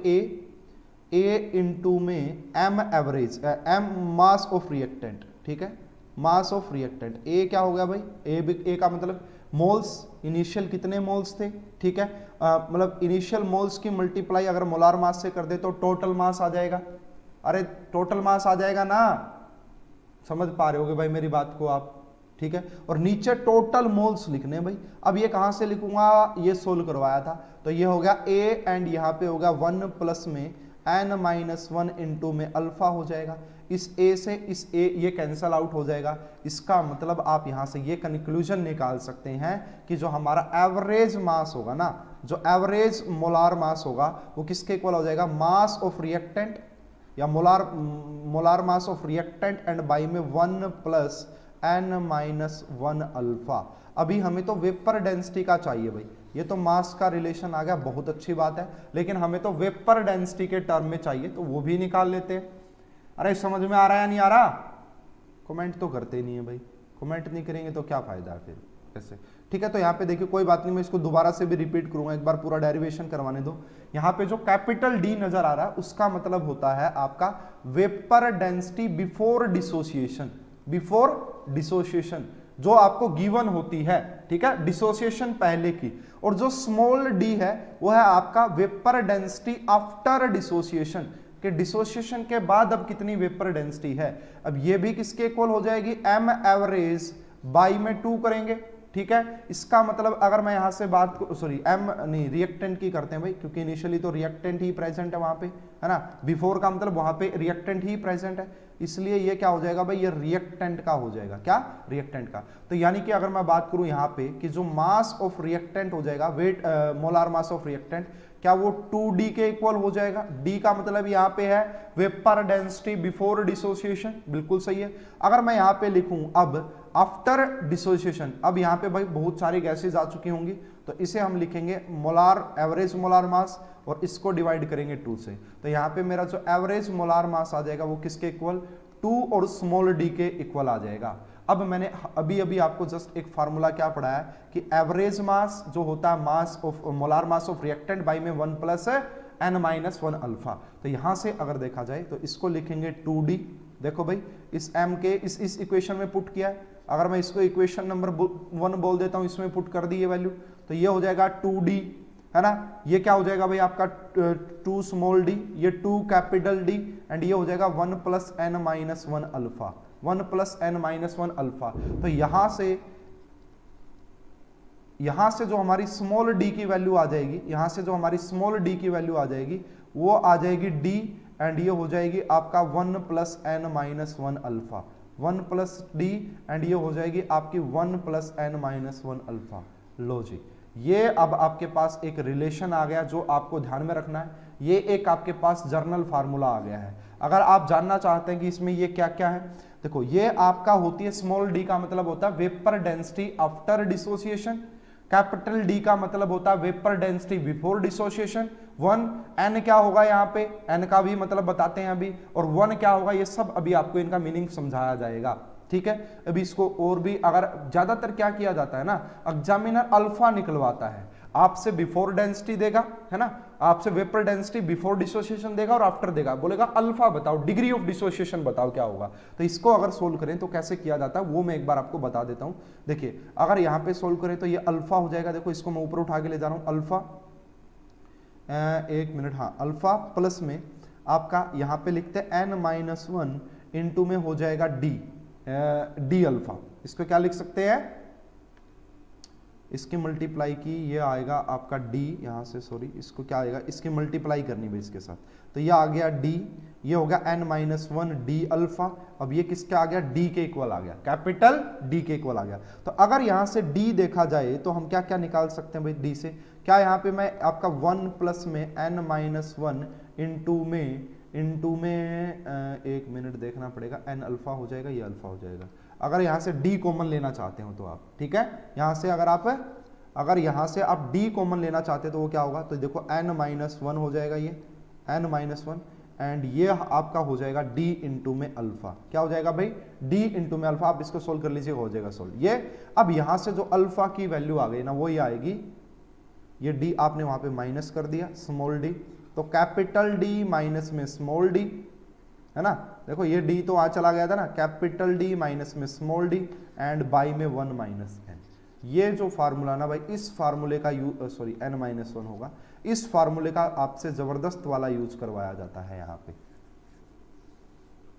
a इंटू में m average, m mass of reactant, ठीक है, मास ऑफ रिएक्टेंट, ए क्या हो गया भाई, ए का मतलब मोल्स, इनिशियल कितने मोल्स थे, ठीक है, मतलब इनिशियल मोल्स की मल्टीप्लाई अगर मोलार मास से कर दे तो टोटल मास आ जाएगा, अरे टोटल मास आ जाएगा ना, समझ पा रहे होगे भाई मेरी बात को आप, ठीक है। और नीचे टोटल मोल्स लिखने भाई, अब ये कहां से लिखूंगा, ये सोल्व करवाया था, तो ये हो गया ए एंड यहाँ पे होगा 1 प्लस में n-1 इंटू में अल्फा हो जाएगा, इस a से इस a ये कैंसल आउट हो जाएगा। इसका मतलब आप यहां से ये कंक्लूजन निकाल सकते हैं कि जो हमारा एवरेज मास होगा ना, जो एवरेज मोलार मास होगा वो किसके इक्वल हो जाएगा, मास ऑफ रिएक्टेंट या molar mass of reactant and by में 1 प्लस n-1 अल्फा। अभी हमें तो वेपर डेंसिटी का चाहिए भाई, ये तो मास का रिलेशन आ गया, बहुत अच्छी बात है, लेकिन हमें तो वेपर डेंसिटी के टर्म में चाहिए, तो वो भी निकाल लेते हैं। अरे समझ में आ रहा है या नहीं आ रहा, कमेंट तो करते नहीं है भाई, कमेंट नहीं करेंगे तो क्या फायदा है फिर ऐसे, ठीक है। तो यहाँ पे देखिए कोई बात नहीं, मैं इसको दोबारा से भी रिपीट करूंगा, एक बार पूरा डेरिवेशन करवाने दो। यहाँ पे जो कैपिटल डी नजर आ रहा है उसका मतलब होता है आपका vapour density before dissociation, before dissociation जो आपको गिवन होती है, ठीक है, डिसोसिएशन पहले की। और जो स्मॉल डी है वो है आपका वेपर डेंसिटी आफ्टर डिसोसिएशन, कि डिसोसिएशन के बाद अब कितनी वेपर डेंसिटी है। अब ये भी किसके इक्वल हो जाएगी, m एवरेज बाई में 2 करेंगे, ठीक है। इसका मतलब अगर मैं यहां से बात सॉरी m नहीं रिएक्टेंट की करते हैं भाई, क्योंकि इनिशियली तो रिएक्टेंट ही प्रेजेंट है वहां पे, है ना, बिफोर का मतलब वहां पे रिएक्टेंट ही प्रेजेंट है, इसलिए ये क्या हो जाएगा भाई, ये रिएक्टेंट का हो जाएगा, क्या, रिएक्टेंट का। तो यानी कि अगर मैं बात करूं यहाँ पे कि जो मास ऑफ रिएक्टेंट हो जाएगा, weight molar mass of reactant, क्या वो 2d के इक्वल हो जाएगा। d का मतलब यहाँ पे है वेपर डेंसिटी बिफोर डिसोसिएशन, बिल्कुल सही है। अगर मैं यहाँ पे लिखूं अब आफ्टर डिसोसिएशन, अब यहाँ पे भाई बहुत सारी गैसेज आ चुकी होंगी, तो इसे हम लिखेंगे मोलार, एवरेज मोलार मास, और इसको डिवाइड करेंगे 2 से। तो यहाँ पे मेरा जो एवरेज मोलार मास आ जाएगा वो किसके इक्वल, 2 और स्मॉल डी के इक्वल आ जाएगा। अब मैंने अभी आपको जस्ट एक फार्मूला क्या पढ़ाया कि एवरेज मास जो होता है mass of molar mass of reactant by में 1 प्लस n-1 अल्फा। तो यहां से अगर देखा जाए तो इसको लिखेंगे 2d। देखो भाई इस m के इस इक्वेशन में पुट किया है, अगर मैं इसको इक्वेशन नंबर 1 बोल देता हूं, इसमें पुट कर दी ये वैल्यू, तो ये हो जाएगा 2d, है ना। ये क्या हो जाएगा भाई आपका 2 स्मॉल डी, ये 2 कैपिटल डी, एंड ये हो जाएगा 1 plus n-1 alpha, 1 plus n-1 alpha. तो यहां से जो हमारी स्मॉल डी की वैल्यू आ जाएगी, यहां से जो हमारी स्मॉल डी की वैल्यू आ जाएगी वो आ जाएगी डी, एंड ये हो जाएगी आपका 1 plus n-1 alpha, 1 plus D, and ये हो जाएगी आपकी 1 प्लस n-1 अल्फा। लो जी, ये अब आपके पास एक रिलेशन आ गया जो आपको ध्यान में रखना है। ये एक आपके पास जर्नल फार्मूला आ गया है। अगर आप जानना चाहते हैं कि इसमें ये क्या क्या है, देखो ये आपका होती है स्मॉल डी का मतलब होता है vapour density after dissociation, capital D का मतलब होता है vapour density before dissociation, 1 n क्या होगा यहाँ पे, n का भी मतलब बताते हैं अभी, और 1 क्या होगा, ये सब अभी आपको इनका मीनिंग समझाया जाएगा। ठीक है, अभी इसको और भी अगर ज्यादातर क्या किया जाता है ना, एग्जामिनर अल्फा निकलवाता है, आपसे बिफोर डेंसिटी देगा, है ना, आपसे वेपर डेंसिटी बिफोर डिसोसिएशन देगा और आफ्टर देगा, बोलेगा अल्फा बताओ, डिग्री ऑफ डिसोसिएशन बताओ क्या होगा। तो इसको अगर सोल्व करें तो कैसे किया जाता है वो मैं एक बार आपको बता देता हूं। देखिए अगर यहां पे सोल्व करें तो ये अल्फा हो जाएगा, देखो इसको मैं ऊपर उठा के ले जा रहा हूं, अल्फा, एक मिनट, हाँ, अल्फा प्लस में आपका यहां पे लिखते हैं n-1 इंटू में हो जाएगा डी अल्फा, इसको क्या लिख सकते हैं, इसकी मल्टीप्लाई की ये आएगा आपका डी, यहां से सॉरी इसको क्या आएगा, इसकी मल्टीप्लाई करनी है इसके साथ, तो ये आ गया डी, ये हो गया n-1 डी अल्फा। अब ये किसके आ गया, डी के इक्वल आ गया, कैपिटल डी के इक्वल आ गया। तो अगर यहां से डी देखा जाए तो हम क्या क्या निकाल सकते हैं भाई डी से, क्या यहाँ पे मैं आपका 1 प्लस में n-1 इंटू में एक मिनट देखना पड़ेगा, n अल्फा हो जाएगा, ये अल्फा हो जाएगा। अगर यहां से d कॉमन लेना चाहते हो तो आप, ठीक है, यहां से अगर यहां से आप d कॉमन लेना चाहते हो तो वो क्या होगा, तो देखो n-1 हो जाएगा, ये n-1, एंड ये आपका हो जाएगा d इंटू में अल्फा, क्या हो जाएगा भाई, d इंटू में अल्फा। आप इसको सोल्व कर लीजिए, हो जाएगा सोल्व। ये अब यहां से जो अल्फा की वैल्यू आ गई ना वो ये आएगी, ये d आपने वहां पे माइनस कर दिया, स्मॉल d, तो कैपिटल D माइनस में स्मॉल d, है ना, देखो ये d तो आ चला गया था ना, कैपिटल D माइनस में स्मॉल d, एंड बाई में 1 माइनस n। ये जो फार्मूला ना भाई, इस फार्मूले का सॉरी n-1 होगा, इस फार्मूले का आपसे जबरदस्त वाला यूज करवाया जाता है यहाँ पे,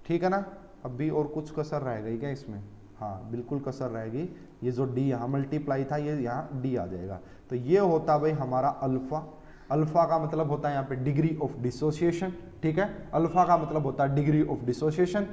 ठीक है ना। अब भी और कुछ कसर रहेगी क्या इसमें, हाँ बिल्कुल कसर रहेगी, ये जो d यहाँ मल्टीप्लाई था ये यहाँ d आ जाएगा। तो ये होता भाई हमारा अल्फा, अल्फा का मतलब होता है यहाँ पे डिग्री ऑफ डिसोसिएशन, ठीक है, अल्फा का मतलब होता है degree of dissociation,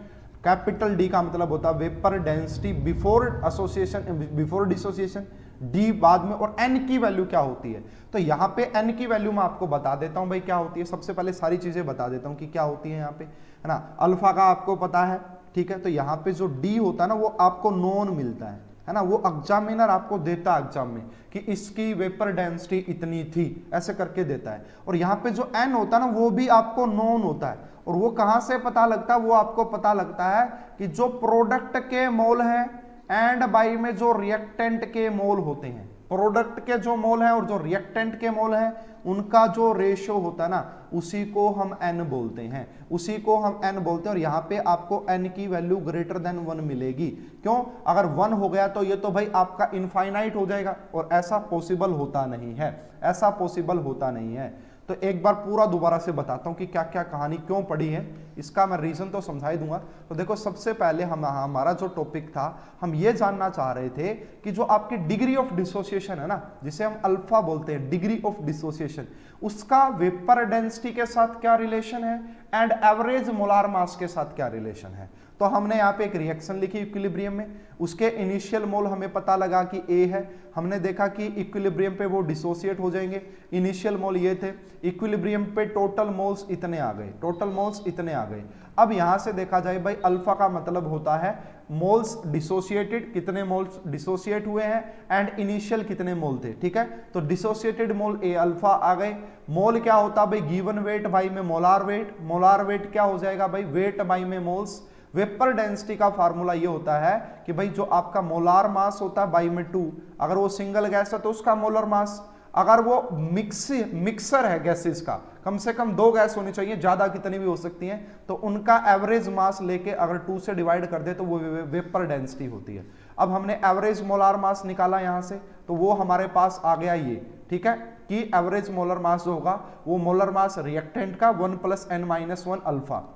capital D का मतलब होता है vapour density before association, before dissociation, D बाद में, और एन की वैल्यू क्या होती है। तो यहाँ पे एन की वैल्यू मैं आपको बता देता हूँ भाई क्या होती है, सबसे पहले सारी चीजें बता देता हूँ कि क्या होती है यहाँ पे, है ना। अल्फा का आपको पता है, ठीक है, तो यहाँ पे जो डी होता है ना वो आपको नॉन मिलता है ना, वो एग्जामिनर आपको देता है एग्जाम में कि इसकी वेपर डेंसिटी इतनी थी, ऐसे करके देता है। और यहाँ पे जो एन होता है ना वो भी आपको नॉन होता है, और वो कहां से पता लगता है, वो आपको पता लगता है कि जो प्रोडक्ट के मोल हैं एंड बाई में जो रिएक्टेंट के मोल होते हैं, प्रोडक्ट के जो मोल हैं और जो रिएक्टेंट के मोल हैं उनका जो रेशियो होता है ना उसी को हम n बोलते हैं, उसी को हम n बोलते हैं। और यहाँ पे आपको n की वैल्यू ग्रेटर देन 1 मिलेगी, क्यों, अगर 1 हो गया तो ये तो भाई आपका इनफाइनाइट हो जाएगा, और ऐसा पॉसिबल होता नहीं है, ऐसा पॉसिबल होता नहीं है। तो एक बार पूरा दोबारा से बताता हूं कि क्या क्या कहानी क्यों पढ़ी है, इसका मैं रीजन तो समझा ही दूंगा। तो देखो सबसे पहले हमारा जो टॉपिक था, हम ये जानना चाह रहे थे कि जो आपकी डिग्री ऑफ डिसोसिएशन है ना, जिसे हम अल्फा बोलते हैं, डिग्री ऑफ डिसोसिएशन, उसका वेपर डेंसिटी के साथ क्या रिलेशन है एंड एवरेज मोलार मास के साथ क्या रिलेशन है। तो हमने यहाँ पे एक रिएक्शन लिखी इक्विलिब्रियम में, उसके इनिशियल मोल हमें पता लगा कि ए है, हमने देखा कि इक्विलिब्रियम पे वो डिसोसिएट हो जाएंगे, इनिशियल मोल ये थे, इक्विलिब्रियम पे टोटल मोल्स इतने आ गए, टोटल मोल्स इतने आ गए। अब यहां से देखा जाए भाई अल्फा का मतलब होता है मोल्स डिसोसिएटेड, कितने मोल्स डिसोसिएट हुए हैं, एंड इनिशियल कितने मोल थे, ठीक है। तो डिसोसिएटेड मोल ए अल्फा आ गए। मोल क्या होता है भाई, गिवन वेट बाई में मोलार वेट, मोलार वेट क्या हो जाएगा भाई, वेट बाई में मोल्स। वेपर डेंसिटी का फार्मूला ये होता है कि भाई जो आपका मोलार मास होता है बाई में 2, अगर वो सिंगल गैस है तो उसका मोलर मास, अगर वो मिक्सर है गैसेस का, कम से कम 2 गैस होनी चाहिए, ज्यादा कितनी भी हो सकती हैं, तो उनका एवरेज मास लेके अगर 2 से डिवाइड कर दे तो वो वेपर डेंसिटी होती है। अब हमने एवरेज मोलार मास निकाला यहां से, तो वो हमारे पास आ गया ये, ठीक है, कि एवरेज मोलर मास जो होगा वो मोलर मास रिएक्टेंट का 1 + n-1 अल्फा।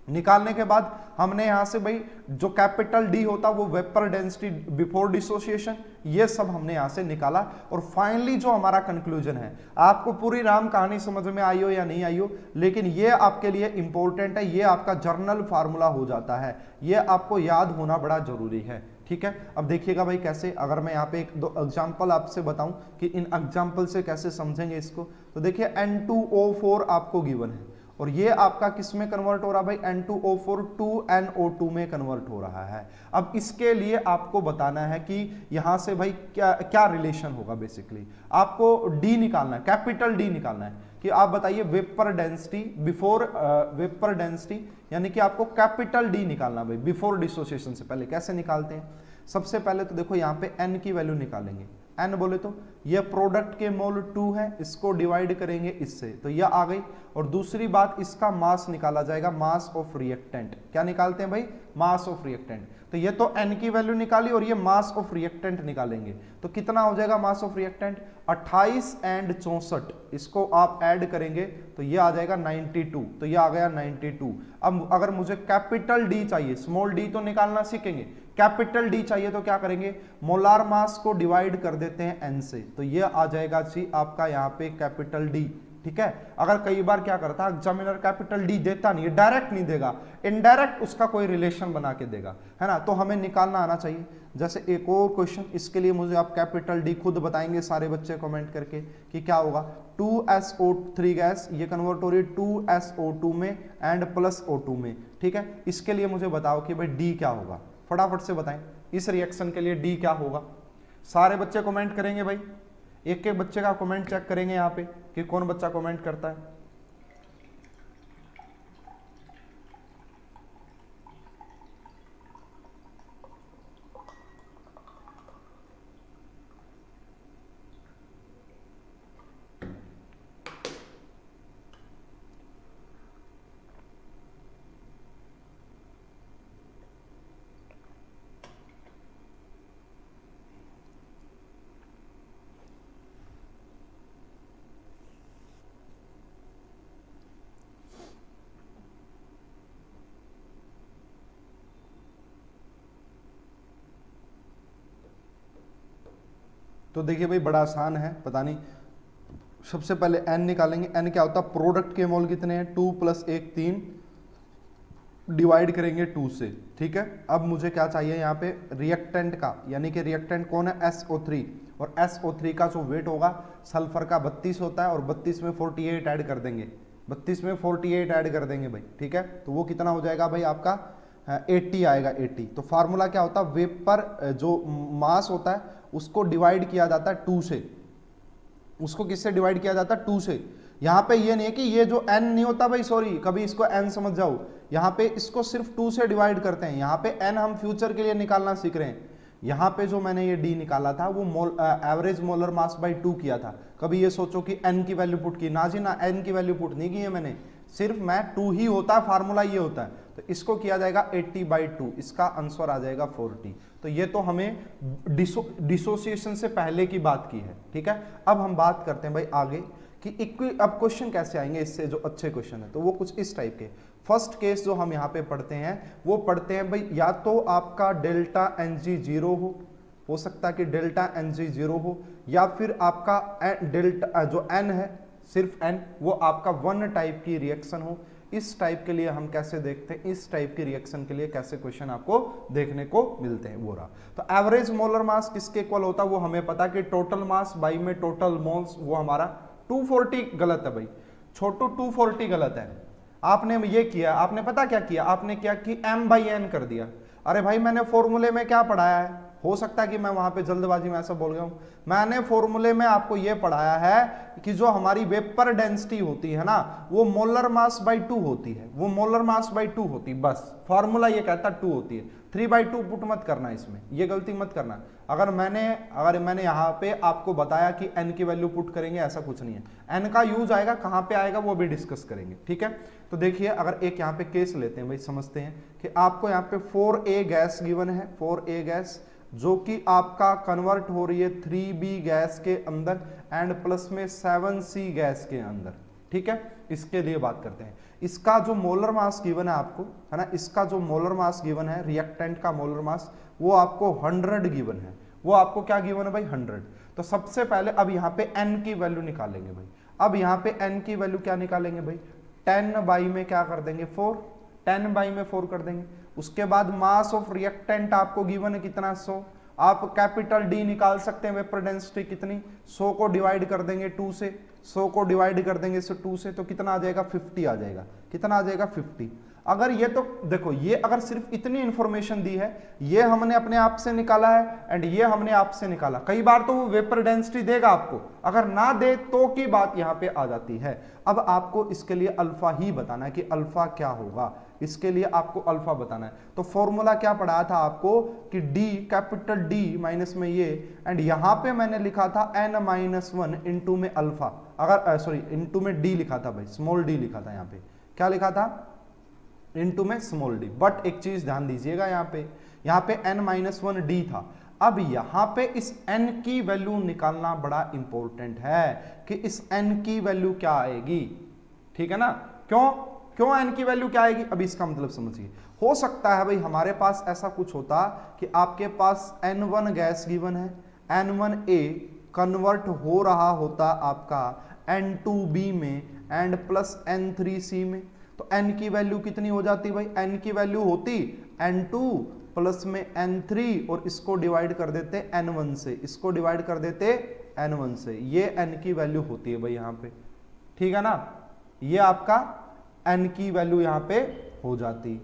निकालने के बाद हमने यहां से भाई जो कैपिटल डी होता वो वेपर डेंसिटी बिफोर डिसोसिएशन, ये सब हमने यहां से निकाला। और फाइनली जो हमारा कंक्लूजन है, आपको पूरी राम कहानी समझ में आई हो या नहीं आई हो, लेकिन ये आपके लिए इंपॉर्टेंट है, ये आपका जर्नल फार्मूला हो जाता है, ये आपको याद होना बड़ा जरूरी है, ठीक है। अब देखिएगा भाई कैसे, अगर मैं यहाँ पे 1-2 एग्जाम्पल आपसे बताऊं कि इन एग्जाम्पल से कैसे समझेंगे इसको, तो देखिए N2O4 आपको गिवन है, और ये आपका किस में कन्वर्ट हो रहा है भाई, N2O4 2NO2 में कन्वर्ट हो रहा है। अब इसके लिए आपको बताना है कि यहां से भाई क्या क्या रिलेशन होगा। बेसिकली आपको डी निकालना है, कैपिटल डी निकालना है, कि आप बताइए vapour density before vapour density, यानी कि आपको कैपिटल डी निकालना भाई बिफोर डिसोसिएशन से पहले। कैसे निकालते हैं, सबसे पहले तो देखो यहाँ पे n की वैल्यू निकालेंगे, n बोले तो ये प्रोडक्ट के मोल 2 है, इसको डिवाइड करेंगे इससे, तो यह आ गई। और दूसरी बात, इसका मास निकाला जाएगा, मास ऑफ रिएक्टेंट। क्या निकालते हैं भाई, मास ऑफ रिएक्टेंट। तो ये तो n की वैल्यू निकाली और ये मास ऑफ रिएक्टेंट निकालेंगे, तो कितना हो जाएगा मास ऑफ रिएक्टेंट, 28 एंड 64, इसको आप ऐड करेंगे तो ये आ जाएगा 92, तो ये आ गया 92। अब अगर मुझे कैपिटल डी चाहिए, स्मॉल डी तो निकालना सीखेंगे, कैपिटल डी चाहिए तो क्या करेंगे, मोलार मास को डिवाइड कर देते हैं n से, तो ये आ जाएगा जी आपका यहाँ पे कैपिटल डी, ठीक है। अगर कई बार क्या करता है एग्जामिनर, कैपिटल डी देता नहीं है, डायरेक्ट नहीं देगा, इनडायरेक्ट उसका कोई रिलेशन बना के देगा, है ना, तो हमें निकालना आना चाहिए। जैसे एक और क्वेश्चन, इसके लिए मुझे आप कैपिटल डी खुद बताएंगे सारे बच्चे कमेंट करके कि क्या होगा, 2SO3 गैस ये कन्वर्ट हो रही है 2SO2 में एंड प्लस O2 में, ठीक है। इसके लिए मुझे बताओ कि भाई डी क्या होगा, फटाफट से बताएं, इस रिएक्शन के लिए डी क्या होगा। सारे बच्चे कमेंट करेंगे भाई, एक एक बच्चे का कमेंट चेक करेंगे यहाँ पे कि कौन बच्चा कमेंट करता है। तो देखिए भाई बड़ा आसान है, पता नहीं, सबसे पहले n निकालेंगे। n क्या होता है, प्रोडक्ट के मोल कितने हैं, 2 + 1 3, डिवाइड करेंगे 2 से, ठीक है। अब मुझे क्या चाहिए यहाँ पे, रिएक्टेंट का, यानी कि रिएक्टेंट कौन है, SO3, और SO3 का जो वेट होगा सल्फर का 32 होता है, और 32 में 48 ऐड कर देंगे, 32 में 48 ऐड कर देंगे भाई, ठीक है। तो वो कितना हो जाएगा भाई आपका 80 आएगा, 80। तो फार्मूला क्या होता है, वेपर जो मास होता है उसको डिवाइड किया जाता है 2 से, उसको किससे डिवाइड किया जाता है, 2 से। यहाँ पे ये नहीं है कि ये जो n नहीं होता भाई, सॉरी कभी इसको n समझ जाओ, यहाँ पे इसको सिर्फ 2 से डिवाइड करते हैं। यहाँ पे n हम फ्यूचर के लिए निकालना सीख रहे हैं। यहाँ पे जो मैंने ये d निकाला था वो एवरेज मोलर मास बाई 2 किया था। कभी ये सोचो कि n की वैल्यू पुट की, ना जी ना, n की वैल्यू पुट नहीं की है मैंने, सिर्फ मैं 2 ही होता है, फार्मूला ये होता है। तो इसको किया जाएगा 80/2, इसका आंसर आ जाएगा 40। तो ये तो हमें डिसोसिएशन से पहले की बात की है, ठीक है। अब हम बात करते हैं भाई आगे कि अब क्वेश्चन कैसे आएंगे इससे, जो अच्छे क्वेश्चन है तो वो कुछ इस टाइप के। फर्स्ट केस जो हम यहाँ पे पढ़ते हैं वो पढ़ते हैं भाई, या तो आपका डेल्टा Ng 0 हो सकता है कि डेल्टा Ng 0 हो, या फिर आपका डेल्टा जो n है सिर्फ n वो आपका 1 टाइप की रिएक्शन हो, इस टाइप के लिए हम कैसे देखते हैं, इस टाइप के रिएक्शन के लिए कैसे क्वेश्चन आपको देखने को मिलते हैं, वो रहा। तो एवरेज मोलर मास किसके इक्वल होता है, वो हमें पता कि टोटल मास बाई में टोटल मोल्स, वो हमारा 240 गलत है भाई, छोटू 240 गलत है। आपने ये किया, आपने पता क्या किया, आपने क्या कि m/n कर दिया। अरे भाई मैंने फॉर्मूले में क्या पढ़ाया है, हो सकता है कि मैं वहां पे जल्दबाजी में ऐसा बोल गया हूं, मैंने फॉर्मूले में आपको यह पढ़ाया है कि जो हमारी वेपर डेंसिटी होती है ना, वो मोलर मास बाई 2 होती है, वो मोलर मास बाई 2 होती है, बस फॉर्मूला ये कहता है 2 होती है। 3/2 पुट मत करना, इसमें ये गलती मत करना। अगर मैंने यहाँ पे आपको बताया कि n की वैल्यू पुट करेंगे, ऐसा कुछ नहीं है। n का यूज आएगा, कहाँ पे आएगा वो भी डिस्कस करेंगे, ठीक है। तो देखिए अगर एक यहाँ पे केस लेते हैं भाई, समझते हैं कि आपको यहाँ पे 4a गैस गिवन है, 4a गैस जो कि आपका कन्वर्ट हो रही है 3b गैस के अंदर एंड प्लस में 7c गैस के अंदर, ठीक है। इसके लिए बात करते हैं, इसका जो मोलर मास गिवन है आपको, है ना, इसका जो मोलर मास गिवन है, रिएक्टेंट का मोलर मास, वो आपको 100 गिवन है। वो आपको क्या गिवन है भाई, 100। तो सबसे पहले अब यहाँ पे n की वैल्यू निकालेंगे भाई। अब यहाँ पे n की वैल्यू क्या निकालेंगे भाई, 10 बाई में क्या कर देंगे 4, 10 बाई में 4 कर देंगे। उसके बाद मास ऑफ रिएक्टेंट आपको गिवन है कितना, 100। आप कैपिटल D निकाल सकते हैं, वेपर डेंसिटी कितनी, 100 को डिवाइड कर देंगे 2 से, 100 को डिवाइड कर देंगे 2 से, तो कितना आ जाएगा 50 आ जाएगा। कितना आ जाएगा 50। अगर ये तो देखो, ये अगर सिर्फ इतनी इंफॉर्मेशन दी है, ये हमने अपने आप से निकाला है एंड ये हमने आपसे निकाला। कई बार तो वो वेपर डेंसिटी देगा आपको, अगर ना दे तो की बात यहाँ पे आ जाती है। अब आपको इसके लिए अल्फा ही बताना है कि अल्फा क्या होगा, इसके लिए आपको अल्फा बताना है। तो फॉर्मूला क्या पढ़ाया था आपको कि D, कैपिटल D माइनस में ये, एंड यहां पे मैंने लिखा था n-1 इंटू में अल्फा, अगर सॉरी इंटू में D लिखा था भाई, स्मॉल d लिखा था। यहाँ पे क्या लिखा था, इंटू में स्मॉल d। बट एक चीज ध्यान दीजिएगा, यहाँ पे n-1 d था। अब यहां पे इस n की वैल्यू निकालना बड़ा इंपॉर्टेंट है कि इस n की वैल्यू क्या आएगी, ठीक है ना। क्यों n की वैल्यू क्या आएगी, अभी इसका मतलब समझिए। हो सकता है भाई हमारे पास ऐसा कुछ होता कि आपके पास n1 गैस गिवन है, n1a कन्वर्ट हो रहा होता आपका n2b में एंड प्लस n3c में, तो n की वैल्यू कितनी हो जाती भाई, n की वैल्यू होती n2 प्लस में n3 और इसको डिवाइड कर देते n1 से, इसको डिवाइड कर देते n1 से, ये n की वैल्यू होती है भाई यहाँ पे, ठीक है ना। ये आपका n की वैल्यू यहाँ पे हो जाती,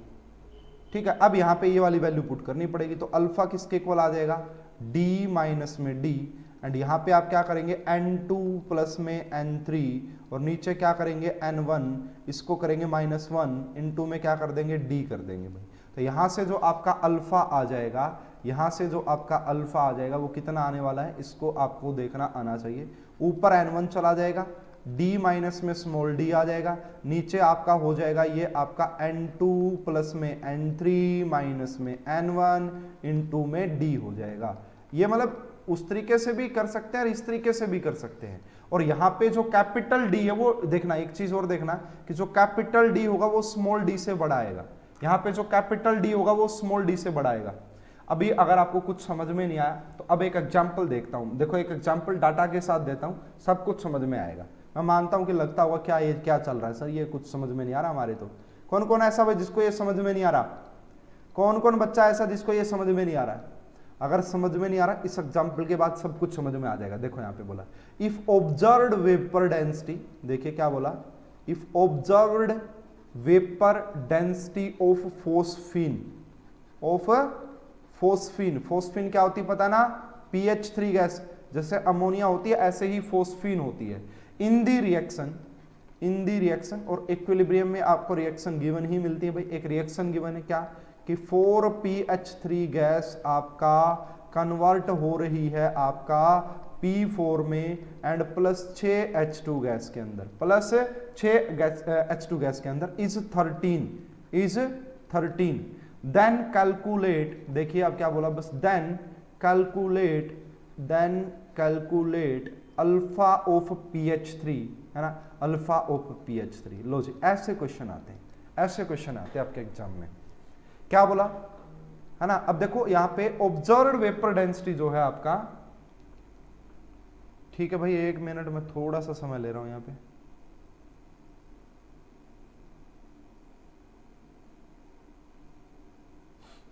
ठीक है। अब यहाँ पे ये वाली वैल्यू पुट करनी पड़ेगी, तो अल्फा किसके इक्वल आ जाएगा, d माइनस में d, एंड यहाँ पे आप क्या करेंगे n2 प्लस में n3 और नीचे क्या करेंगे n1, इसको करेंगे -1 इंटू में क्या कर देंगे d कर देंगे भाई। तो यहाँ से जो आपका अल्फा आ जाएगा, यहाँ से जो आपका अल्फा आ जाएगा वो कितना आने वाला है, इसको आपको देखना आना चाहिए। ऊपर n1 चला जाएगा, d माइनस में स्मॉल d आ जाएगा, नीचे आपका हो जाएगा ये आपका n2 प्लस में n3 माइनस में n1 इंटू में d हो जाएगा। ये मतलब उस तरीके से भी कर सकते हैं और इस तरीके से भी कर सकते हैं। और यहाँ पे जो कैपिटल D है वो देखना, एक चीज और देखना कि जो कैपिटल D होगा वो स्मॉल d से बड़ा आएगा। यहाँ पे जो कैपिटल D होगा वो स्मॉल d से बड़ा आएगा। अभी अगर आपको कुछ समझ में नहीं आया तो अब एक एग्जाम्पल देखता हूँ, देखो एक एग्जाम्पल डाटा के साथ देता हूँ, सब कुछ समझ में आएगा। मैं मानता हूँ कि लगता होगा क्या ये क्या चल रहा है सर, ये कुछ समझ में नहीं आ रहा हमारे। तो कौन कौन ऐसा भाई जिसको ये समझ में नहीं आ रहा, कौन कौन बच्चा ऐसा जिसको ये समझ में नहीं आ रहा है। अगर समझ में नहीं आ रहा, इस एग्जाम्पल के बाद सब कुछ समझ में आ जाएगा। देखो यहाँ पे बोला इफ ऑब्जर्व्ड वेपर डेंसिटी, देखिए क्या बोला, if observed vapour density of phosphine, of phosphine, phosphine क्या होती है पता ना, PH3 गैस, जैसे अमोनिया होती है ऐसे ही फोस्फीन होती है। इन दी रिएक्शन और इक्विलिब्रियम में आपको रिएक्शन गिवन ही मिलती है भाई। एक रिएक्शन गिवन है क्या कि 4PH3 गैस आपका कन्वर्ट हो रही है आपका P4 में एंड प्लस 6H2 गैस के अंदर, प्लस 6H2 गैस के अंदर इज 13। देन कैलकुलेट, देखिए अब क्या बोला बस, then calculate alpha of PH3, है ना, अल्फा ऑफ PH3। लो जी, ऐसे क्वेश्चन आते हैं, ऐसे क्वेश्चन आते हैं आपके एग्जाम में। क्या बोला, है ना। अब देखो यहाँ पे ऑब्जर्व्ड वेपर डेंसिटी जो है आपका, ठीक है भाई 1 मिनट में थोड़ा सा समय ले रहा हूं यहाँ पे।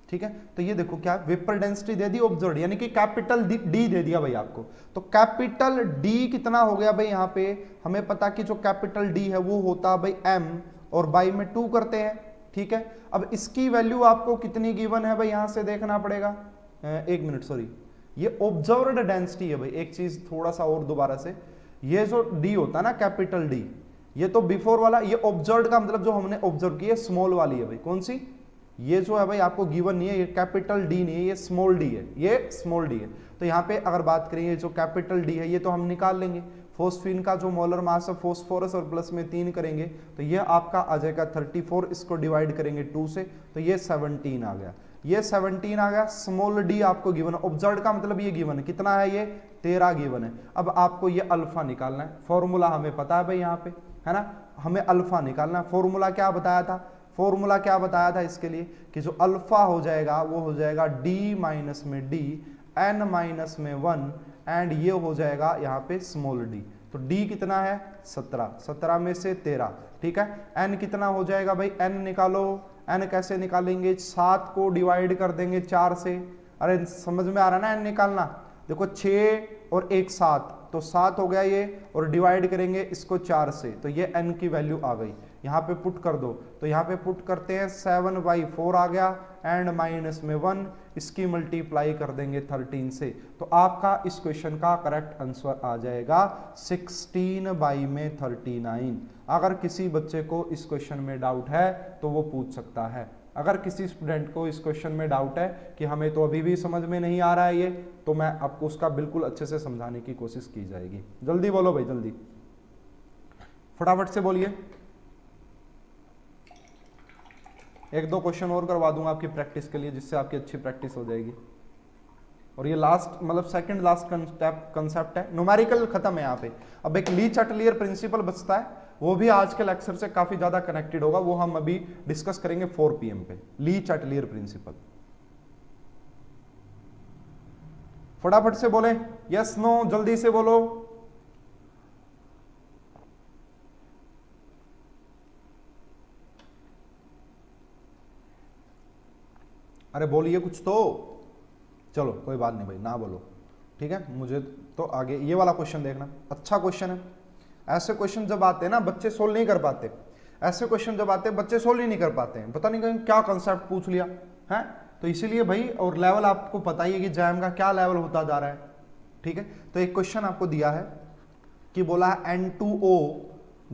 ठीक है। तो ये देखो क्या वेपर डेंसिटी दे दी ऑब्जर्व्ड, यानी कि कैपिटल डी दे दिया भाई आपको। तो कैपिटल डी कितना हो गया भाई, यहाँ पे हमें पता कि जो कैपिटल डी है वो होता है भाई एम, और बाई में 2 करते हैं, ठीक है। अब इसकी वैल्यू आपको कितनी गिवन है भाई, यहां से देखना पड़ेगा। एक मिनट, सॉरी, ये ऑब्जर्व्ड डेंसिटी है भाई। एक चीज थोड़ा सा और दोबारा से, ये जो डी होता है ना कैपिटल डी, ये तो बिफोर वाला, ये ऑब्जर्व्ड का मतलब जो हमने ऑब्जर्व की है स्मॉल वाली है भाई। कौन सी? ये जो है भाई आपको गिवन नहीं है, ये कैपिटल डी नहीं है, ये स्मॉल डी है, ये स्मॉल डी है। तो यहाँ पे अगर बात करें ये जो कैपिटल डी है ये तो हम निकाल लेंगे। फोस्फीन का जो मोलर मास है फोस्फोरस और प्लस में 3 करेंगे तो ये आपका आ जाएगा 34, इसको डिवाइड करेंगे 2 से तो ये 17 आ गया, ये 17 आ गया। स्मॉल डी आपको गिवन है, ऑब्जर्व्ड का मतलब ये गिवन है, कितना है ये 13 गिवन है। अब आपको ये अल्फा निकालना है, फॉर्मूला हमें पता है भाई यहाँ पे, है ना, हमें अल्फा निकालना है। फॉर्मूला क्या बताया था, फॉर्मूला क्या बताया था इसके लिए कि जो अल्फा हो जाएगा वो हो जाएगा डी माइनस में डी एन माइनस में 1 एंड ये हो जाएगा यहाँ पे स्मॉल डी। तो डी कितना है 17, 17 में से 13, ठीक है। एन कितना हो जाएगा भाई, एन निकालो। एन कैसे निकालेंगे, 7 को डिवाइड कर देंगे 4 से। अरे समझ में आ रहा है ना एन निकालना, देखो 6 और 1 7, तो 7 हो गया ये, और डिवाइड करेंगे इसको 4 से तो ये n की वैल्यू आ गई। यहाँ पे पुट कर दो, तो यहाँ पे पुट करते हैं 7/4 आ गया एंड माइनस में 1, इसकी मल्टीप्लाई कर देंगे 13 से, तो आपका इस क्वेश्चन का करेक्ट आंसर आ जाएगा 16/39। अगर किसी बच्चे को इस क्वेश्चन में डाउट है तो वो पूछ सकता है। अगर किसी स्टूडेंट को इस क्वेश्चन में डाउट है कि हमें तो अभी भी समझ में नहीं आ रहा है ये, तो मैं आपको उसका बिल्कुल अच्छे से समझाने की कोशिश की जाएगी। जल्दी बोलो भाई, जल्दी फटाफट से बोलिए। 1-2 क्वेश्चन और करवा दूंगा आपकी प्रैक्टिस के लिए, जिससे आपकी अच्छी प्रैक्टिस हो जाएगी। और ये लास्ट मतलब सेकंड लास्ट कंसेप्ट है, न्यूमेरिकल खत्म है यहाँ पे। अब एक ली चैटलियर प्रिंसिपल बचता है, वो भी आज के लेक्चर से काफी ज्यादा कनेक्टेड होगा, वो हम अभी डिस्कस करेंगे 4 PM पे, ली चैटलियर प्रिंसिपल। फटाफट से बोले, यस नो, जल्दी से बोलो। अरे बोलिए कुछ तो, चलो कोई बात नहीं भाई, ना बोलो, ठीक है। मुझे तो आगे ये वाला क्वेश्चन देखना, अच्छा क्वेश्चन है। ऐसे क्वेश्चन जब आते हैं ना बच्चे सोल्व नहीं कर पाते, ऐसे क्वेश्चन जब आते हैं बच्चे सोल्व ही नहीं कर पाते हैं, पता नहीं कहीं क्या कंसेप्ट पूछ लिया है। तो इसीलिए भाई, और लेवल आपको पता ही है कि जैम का क्या लेवल होता जा रहा है, ठीक है। तो एक क्वेश्चन आपको दिया है कि बोला है N2O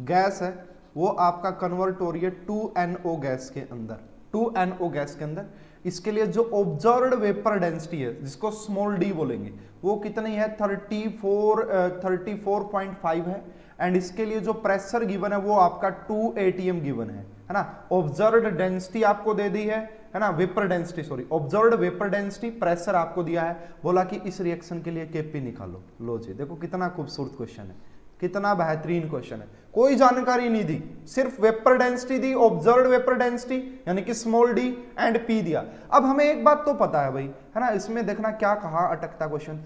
गैस है, वो आपका कन्वर्ट हो रही है 2NO गैस के अंदर, 2NO गैस के अंदर। इसके लिए जो ऑब्जर्व्ड वेपर डेंसिटी है, जिसको स्मॉल डी बोलेंगे, वो कितनी है 34.5 है। एंड इसके लिए जो प्रेशर गिवन है वो आपका 2 atm गिवन है ना। ऑब्जर्व्ड डेंसिटी आपको दे दी है ना, vapour density, sorry, observed vapour density, pressure आपको दिया है, बोला कि इस रिएक्शन के लिए केपी निकालो। लो जी, देखो कितना खूबसूरत क्वेश्चन है, कितना बेहतरीन क्वेश्चन है। कोई जानकारी नहीं दी, सिर्फ वेपर डेंसिटी दी, ऑब्जर्व्ड वेपर डेंसिटी यानी कि स्मॉल डी एंड पी दिया। अब हमें एक बात तो पता है भाई, है ना, इसमें देखना क्या कहा अटकता क्वेश्चन।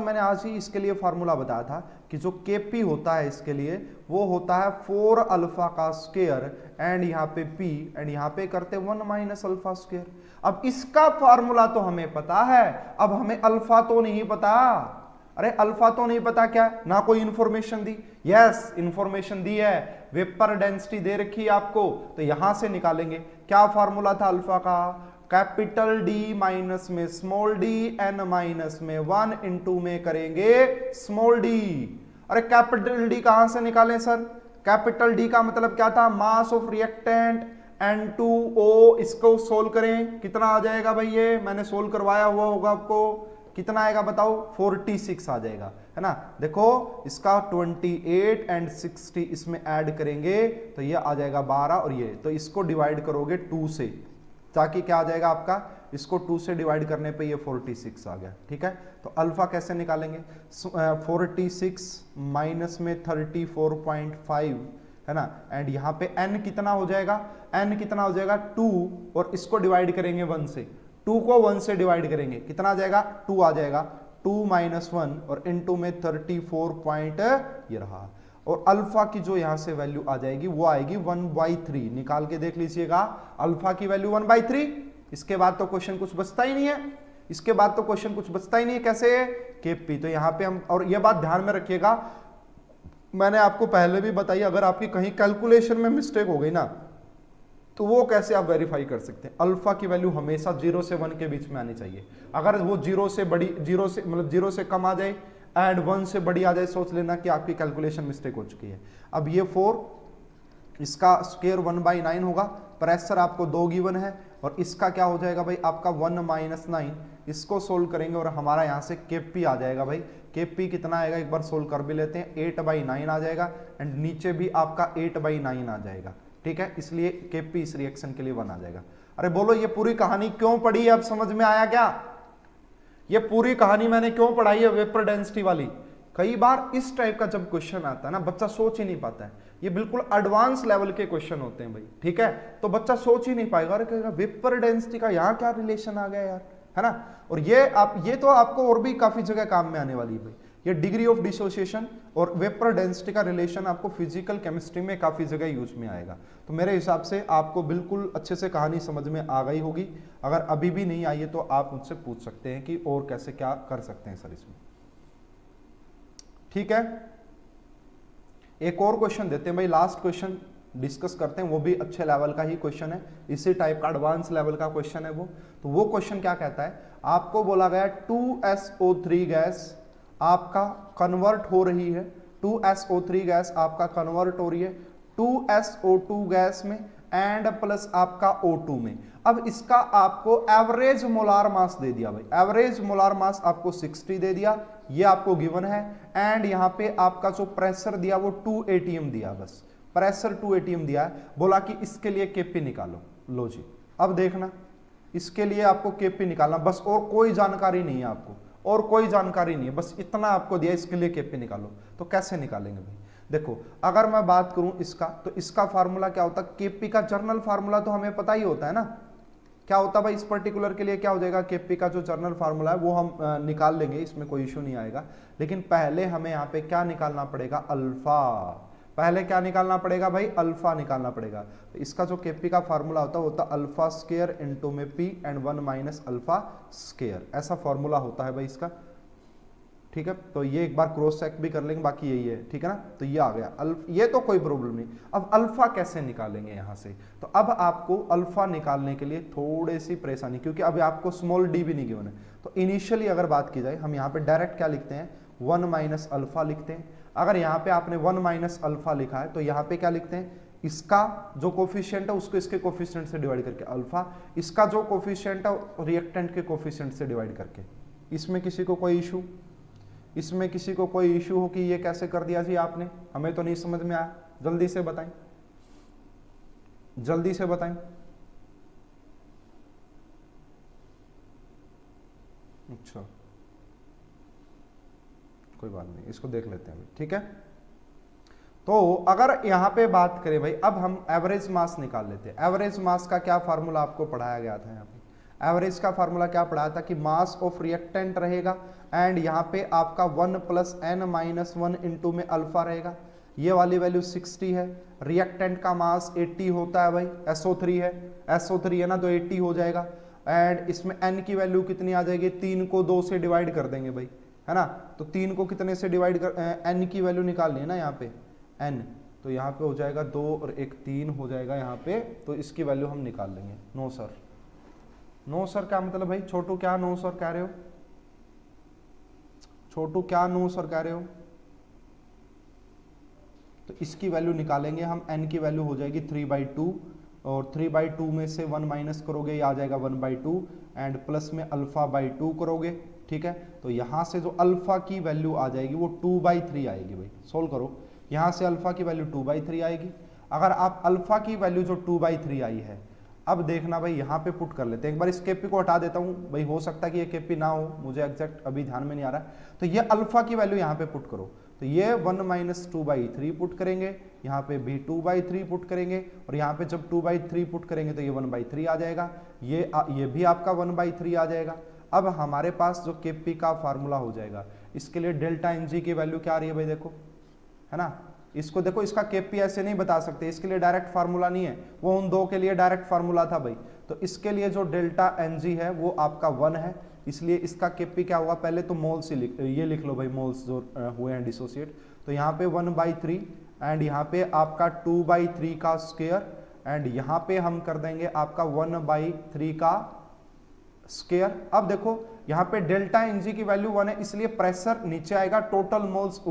मैंने आज ही इसके लिए फार्मूला बताया था कि जो केपी होता है इसके लिए वो होता है 4 अल्फा का स्क्वायर एंड यहाँ पे पी एंड यहाँ पे करते 1 माइनस अल्फा स्क्वायर। अब इसका फार्मूला तो हमें पता है, अब हमें अल्फा तो नहीं पता। अरे अल्फा तो नहीं पता, क्या ना कोई इंफॉर्मेशन दी? यस, इंफॉर्मेशन दी है, वेपर डेंसिटी दे रखी है आपको, तो यहां से निकालेंगे। क्या फार्मूला था अल्फा का? कैपिटल डी माइनस में स्मॉल डी, एन माइनस में 1 इंटू में करेंगे स्मॉल डी। अरे कैपिटल डी कहां से निकालें सर? कैपिटल डी का मतलब क्या था? मास ऑफ रिएक्टेंट N2O। इसको सोल्व करें, कितना आ जाएगा भाई? ये मैंने सोल्व करवाया हुआ होगा आपको, कितना आएगा बताओ? 46 आ जाएगा, है ना। देखो इसका 28 एंड 60 इसमें ऐड करेंगे तो ये आ जाएगा 12, और ये तो इसको डिवाइड करोगे 2 से, ताकि क्या आ जाएगा आपका? इसको 2 से डिवाइड करने पे ये 46 आ गया, ठीक है। तो अल्फा कैसे निकालेंगे? 46 माइनस में 34.5, है ना, एंड यहाँ पे n कितना हो जाएगा? n कितना हो जाएगा? 2, और इसको डिवाइड करेंगे 1 से, 2 को 1 से डिवाइड करेंगे, कितना आ जाएगा? 2 आ जाएगा, 2 माइनस 1 और इनटू में 34 पॉइंट ये रहा। और अल्फा की जो यहां से वैल्यू आ जाएगी वो आएगी 1/3। निकाल के देख लीजिएगा, अल्फा की वैल्यू 1/3, इसके बाद तो क्वेश्चन कुछ बचता ही नहीं है, इसके बाद तो क्वेश्चन कुछ बचता ही नहीं है। कैसे? केपी। तो यहां पे हम, और ये बात ध्यान में रखिएगा, मैंने आपको पहले भी बताई, अगर आपकी कहीं कैलकुलेशन में मिस्टेक हो गई ना, तो वो कैसे आप वेरीफाई कर सकते हैं? अल्फा की वैल्यू हमेशा 0 से 1 के बीच में आनी चाहिए। अगर वो 0 से बड़ी, 0 से मतलब 0 से कम आ जाए एंड 1 से बड़ी आ जाए, सोच लेना कि आपकी कैलकुलेशन मिस्टेक हो चुकी है। अब ये 4, इसका स्क्वायर 1/9 होगा, प्रेशर आपको 2 गिवन है, और इसका क्या हो जाएगा भाई आपका 1 - 9। इसको सोल्व करेंगे और हमारा यहाँ से केपी आ जाएगा भाई। केपी कितना आएगा एक बार सोल्व कर भी लेते हैं, 8/9 आ जाएगा, एंड नीचे भी आपका 8/9 आ जाएगा। ठीक है, इसलिए केपी इस रिएक्शन के लिए 1 आ जाएगा। अरे बोलो, ये पूरी कहानी क्यों पढ़ी? अब समझ में आया क्या? ये पूरी कहानी मैंने क्यों पढ़ाई है वेपर डेंसिटी वाली? कई बार इस टाइप का जब क्वेश्चन आता है ना, बच्चा सोच ही नहीं पाता है। ये बिल्कुल एडवांस लेवल के क्वेश्चन होते हैं भाई, ठीक है? तो बच्चा सोच ही नहीं पाएगा, अरे कहेगा वेपर डेंसिटी का यहाँ क्या रिलेशन आ गया यार, है ना? और ये तो आपको और भी काफी जगह काम में आने वाली है भाई। ये डिग्री ऑफ डिसोसिएशन और वेपर डेंसिटी का रिलेशन आपको फिजिकल केमिस्ट्री में काफी जगह यूज में आएगा। तो मेरे हिसाब से आपको बिल्कुल अच्छे से कहानी समझ में आ गई होगी। अगर अभी भी नहीं आई है तो आप मुझसे पूछ सकते हैं कि और कैसे क्या कर सकते हैं सर इसमें। ठीक है, एक और क्वेश्चन देते हैं भाई, लास्ट क्वेश्चन डिस्कस करते हैं, वो भी अच्छे लेवल का ही क्वेश्चन है, इसी टाइप का एडवांस लेवल का क्वेश्चन है वो। तो वो क्वेश्चन क्या कहता है, आपको बोला गया 2SO3 गैस आपका कन्वर्ट हो रही है, 2SO3 गैस आपका कन्वर्ट हो रही है 2SO2 गैस में एंड प्लस आपका O2 में। अब इसका आपको एवरेज मोलार मास दे दिया भाई, एवरेज मोलार मास आपको 60 दे दिया, ये आपको गिवन है, एंड यहाँ पे आपका जो प्रेशर दिया वो 2 atm दिया, बस प्रेशर 2 atm दिया है। बोला कि इसके लिए केपी निकालो। लो जी, अब देखना, इसके लिए आपको केपी निकालना, बस और कोई जानकारी नहीं है आपको, और कोई जानकारी नहीं है, बस इतना आपको दिया, इसके लिए केपी निकालो। तो कैसे निकालेंगे भाई? देखो, अगर मैं बात करूं इसका, तो इसका फार्मूला क्या होता है? केपी का जर्नल फार्मूला तो हमें पता ही होता है ना, क्या होता है भाई? इस पर्टिकुलर के लिए क्या हो जाएगा, केपी का जो जर्नल फार्मूला है वो हम निकाल लेंगे, इसमें कोई इशू नहीं आएगा। लेकिन पहले हमें यहाँ पे क्या निकालना पड़ेगा? अल्फा। पहले क्या निकालना पड़ेगा भाई? अल्फा निकालना पड़ेगा। तो इसका जो केपी का फार्मूला होता है अल्फा स्क्वायर इंटू में P and 1 minus alpha square, ऐसा फॉर्मूला होता है भाई इसका। ठीक है, तो ये एक बार क्रॉस चेक भी कर लेंगे, बाकी यही है, ठीक है ना? तो ये आ गया ये तो कोई प्रॉब्लम नहीं। अब अल्फा कैसे निकालेंगे यहाँ से? तो अब आपको अल्फा निकालने के लिए थोड़ी सी परेशानी, क्योंकि अभी आपको स्मॉल डी भी नहीं गिवन है। तो इनिशियली अगर बात की जाए, हम यहाँ पे डायरेक्ट क्या लिखते हैं? 1 माइनस अल्फा लिखते हैं। अगर यहाँ पे आपने 1 माइनस अल्फा लिखा है, तो यहाँ पे क्या लिखते हैं? इसका जो कोफिशिएंट है उसको इसके कोफिशिएंट से डिवाइड करके अल्फा, इसका जो कोफिशिएंट है रिएक्टेंट के कोफिशिएंट से डिवाइड करके। इसमें किसी को कोई इशू? इसमें किसी को कोई इशू हो कि ये कैसे कर दिया जी आपने? हमें तो नहीं समझ में आया, जल्दी से बताएं, जल्दी से बताएं। अच्छा, कोई बात नहीं, इसको देख लेते हैं, ठीक है। तो अगर यहां पे बात करें भाई, अब हम एवरेज मास निकाल लेते हैं। एवरेज मास का क्या फार्मूला आपको पढ़ाया गया था? यहाँ पे एवरेज का फार्मूला क्या पढ़ाया था कि मास ऑफ रिएक्टेंट रहेगा, एंड यहाँ पे आपका 1 + n-1 इंटू में अल्फा रहेगा। ये वाली वैल्यू 60 है। रिएक्टेंट का मास 80 होता है भाई, SO3 है, SO3 है ना, तो 80 हो जाएगा। एंड इसमें n की वैल्यू कितनी आ जाएगी? 3 को 2 से डिवाइड कर देंगे भाई, है ना? तो 3 को कितने से डिवाइड कर, n की वैल्यू निकालनी है ना यहाँ पे, n, तो यहाँ पे हो जाएगा 2 और 1 3 हो जाएगा यहाँ पे, तो इसकी वैल्यू हम निकाल लेंगे। नो सर, नो सर क्या मतलब भाई? छोटू क्या नो सर कह रहे हो? छोटू क्या नो सर कह रहे हो? तो इसकी वैल्यू निकालेंगे हम, n की वैल्यू हो जाएगी 3/2, और 3/2 में से 1 माइनस करोगे, ये आ जाएगा 1/2, एंड प्लस में अल्फा/2 करोगे, ठीक है। तो यहाँ से जो अल्फा की वैल्यू आ जाएगी वो 2/3 आएगी भाई। सोल्व करो, यहाँ से अल्फा की वैल्यू 2/3 आएगी। अगर आप अल्फा की वैल्यू जो 2/3 आई है, अब देखना भाई यहाँ पे पुट कर लेते हैं। एक बार इस केपी को हटा देता हूँ भाई, हो सकता है कि ये केपी ना हो, मुझे एग्जैक्ट अभी ध्यान में नहीं आ रहा है। तो ये अल्फा की वैल्यू यहाँ पे पुट करो, तो ये 1 - 2/3 पुट करेंगे, यहाँ पे भी 2/3 पुट करेंगे, और यहाँ पे जब 2/3 पुट करेंगे तो ये 1/3 आ जाएगा, ये भी आपका 1/3 आ जाएगा। अब हमारे पास जो केपी का फार्मूला हो जाएगा, इसके लिए डेल्टा NG की वैल्यू क्या आ रही है भाई? देखो, है ना, इसको देखो, इसका केपी ऐसे नहीं बता सकते, इसके लिए डायरेक्ट फार्मूला नहीं है, वो उन दो के लिए डायरेक्ट फार्मूला था भाई। तो इसके लिए जो डेल्टा एन जी है वो आपका 1 है, इसलिए इसका केपी क्या होगा, पहले तो मोल्स ये लिख लो भाई, मोल्स जो हुए हैं डिसोसिएट, तो यहाँ पे 1/3 एंड यहाँ पे आपका 2/3 का स्क्वायर एंड यहाँ पे हम कर देंगे आपका 1/3 का स्क्वायर। अब देखो यहाँ पे डेल्टा एन जी की वैल्यू 1 है, इसलिए प्रेशर नीचे आएगा, टोटल मोल्स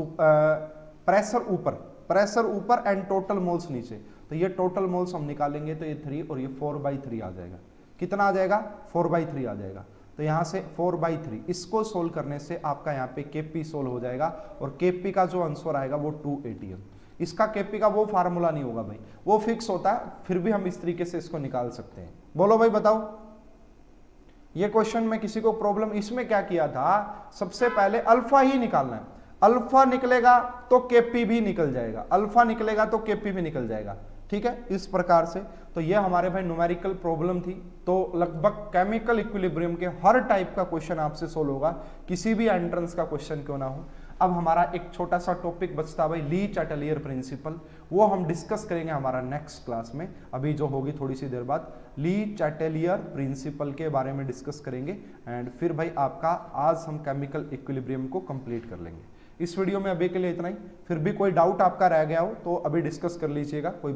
प्रेशर ऊपर एंड टोटल मोल्स नीचे, तो ये टोटल मोल्स हम निकालेंगे तो ये 3 और ये 4/3 आ जाएगा। कितना आ जाएगा, 4/3 आ जाएगा। तो यहाँ से 4/3 इसको सोल्व करने से आपका यहाँ पे केपी सोल्व हो जाएगा और केपी का जो आंसर आएगा वो 2 ATM। इसका केपी का वो फार्मूला नहीं होगा भाई, वो फिक्स होता है, फिर भी हम इस तरीके से इसको निकाल सकते हैं। बोलो भाई बताओ, ये क्वेश्चन में किसी को प्रॉब्लम, इसमें क्या किया था, सबसे पहले अल्फा ही निकालना है, अल्फा निकलेगा तो केपी भी निकल जाएगा, अल्फा निकलेगा तो केपी भी निकल जाएगा, ठीक है, इस प्रकार से। तो ये हमारे भाई न्यूमेरिकल प्रॉब्लम थी। तो लगभग केमिकल इक्विलिब्रियम के हर टाइप का क्वेश्चन आपसे सोल्व होगा, किसी भी एंट्रेंस का क्वेश्चन क्यों ना हो। अब हमारा एक छोटा सा टॉपिक बचता भाई, ली चैटलियर प्रिंसिपल, वो हम डिस्कस करेंगे हमारा नेक्स्ट क्लास में, अभी जो होगी थोड़ी सी देर बाद, ली चैटलियर प्रिंसिपल के बारे में डिस्कस करेंगे एंड फिर भाई आपका आज हम केमिकल इक्विलिब्रियम को कंप्लीट कर लेंगे। इस वीडियो में अभी के लिए इतना ही, फिर भी कोई डाउट आपका रह गया हो तो अभी डिस्कस कर लीजिएगा, कोई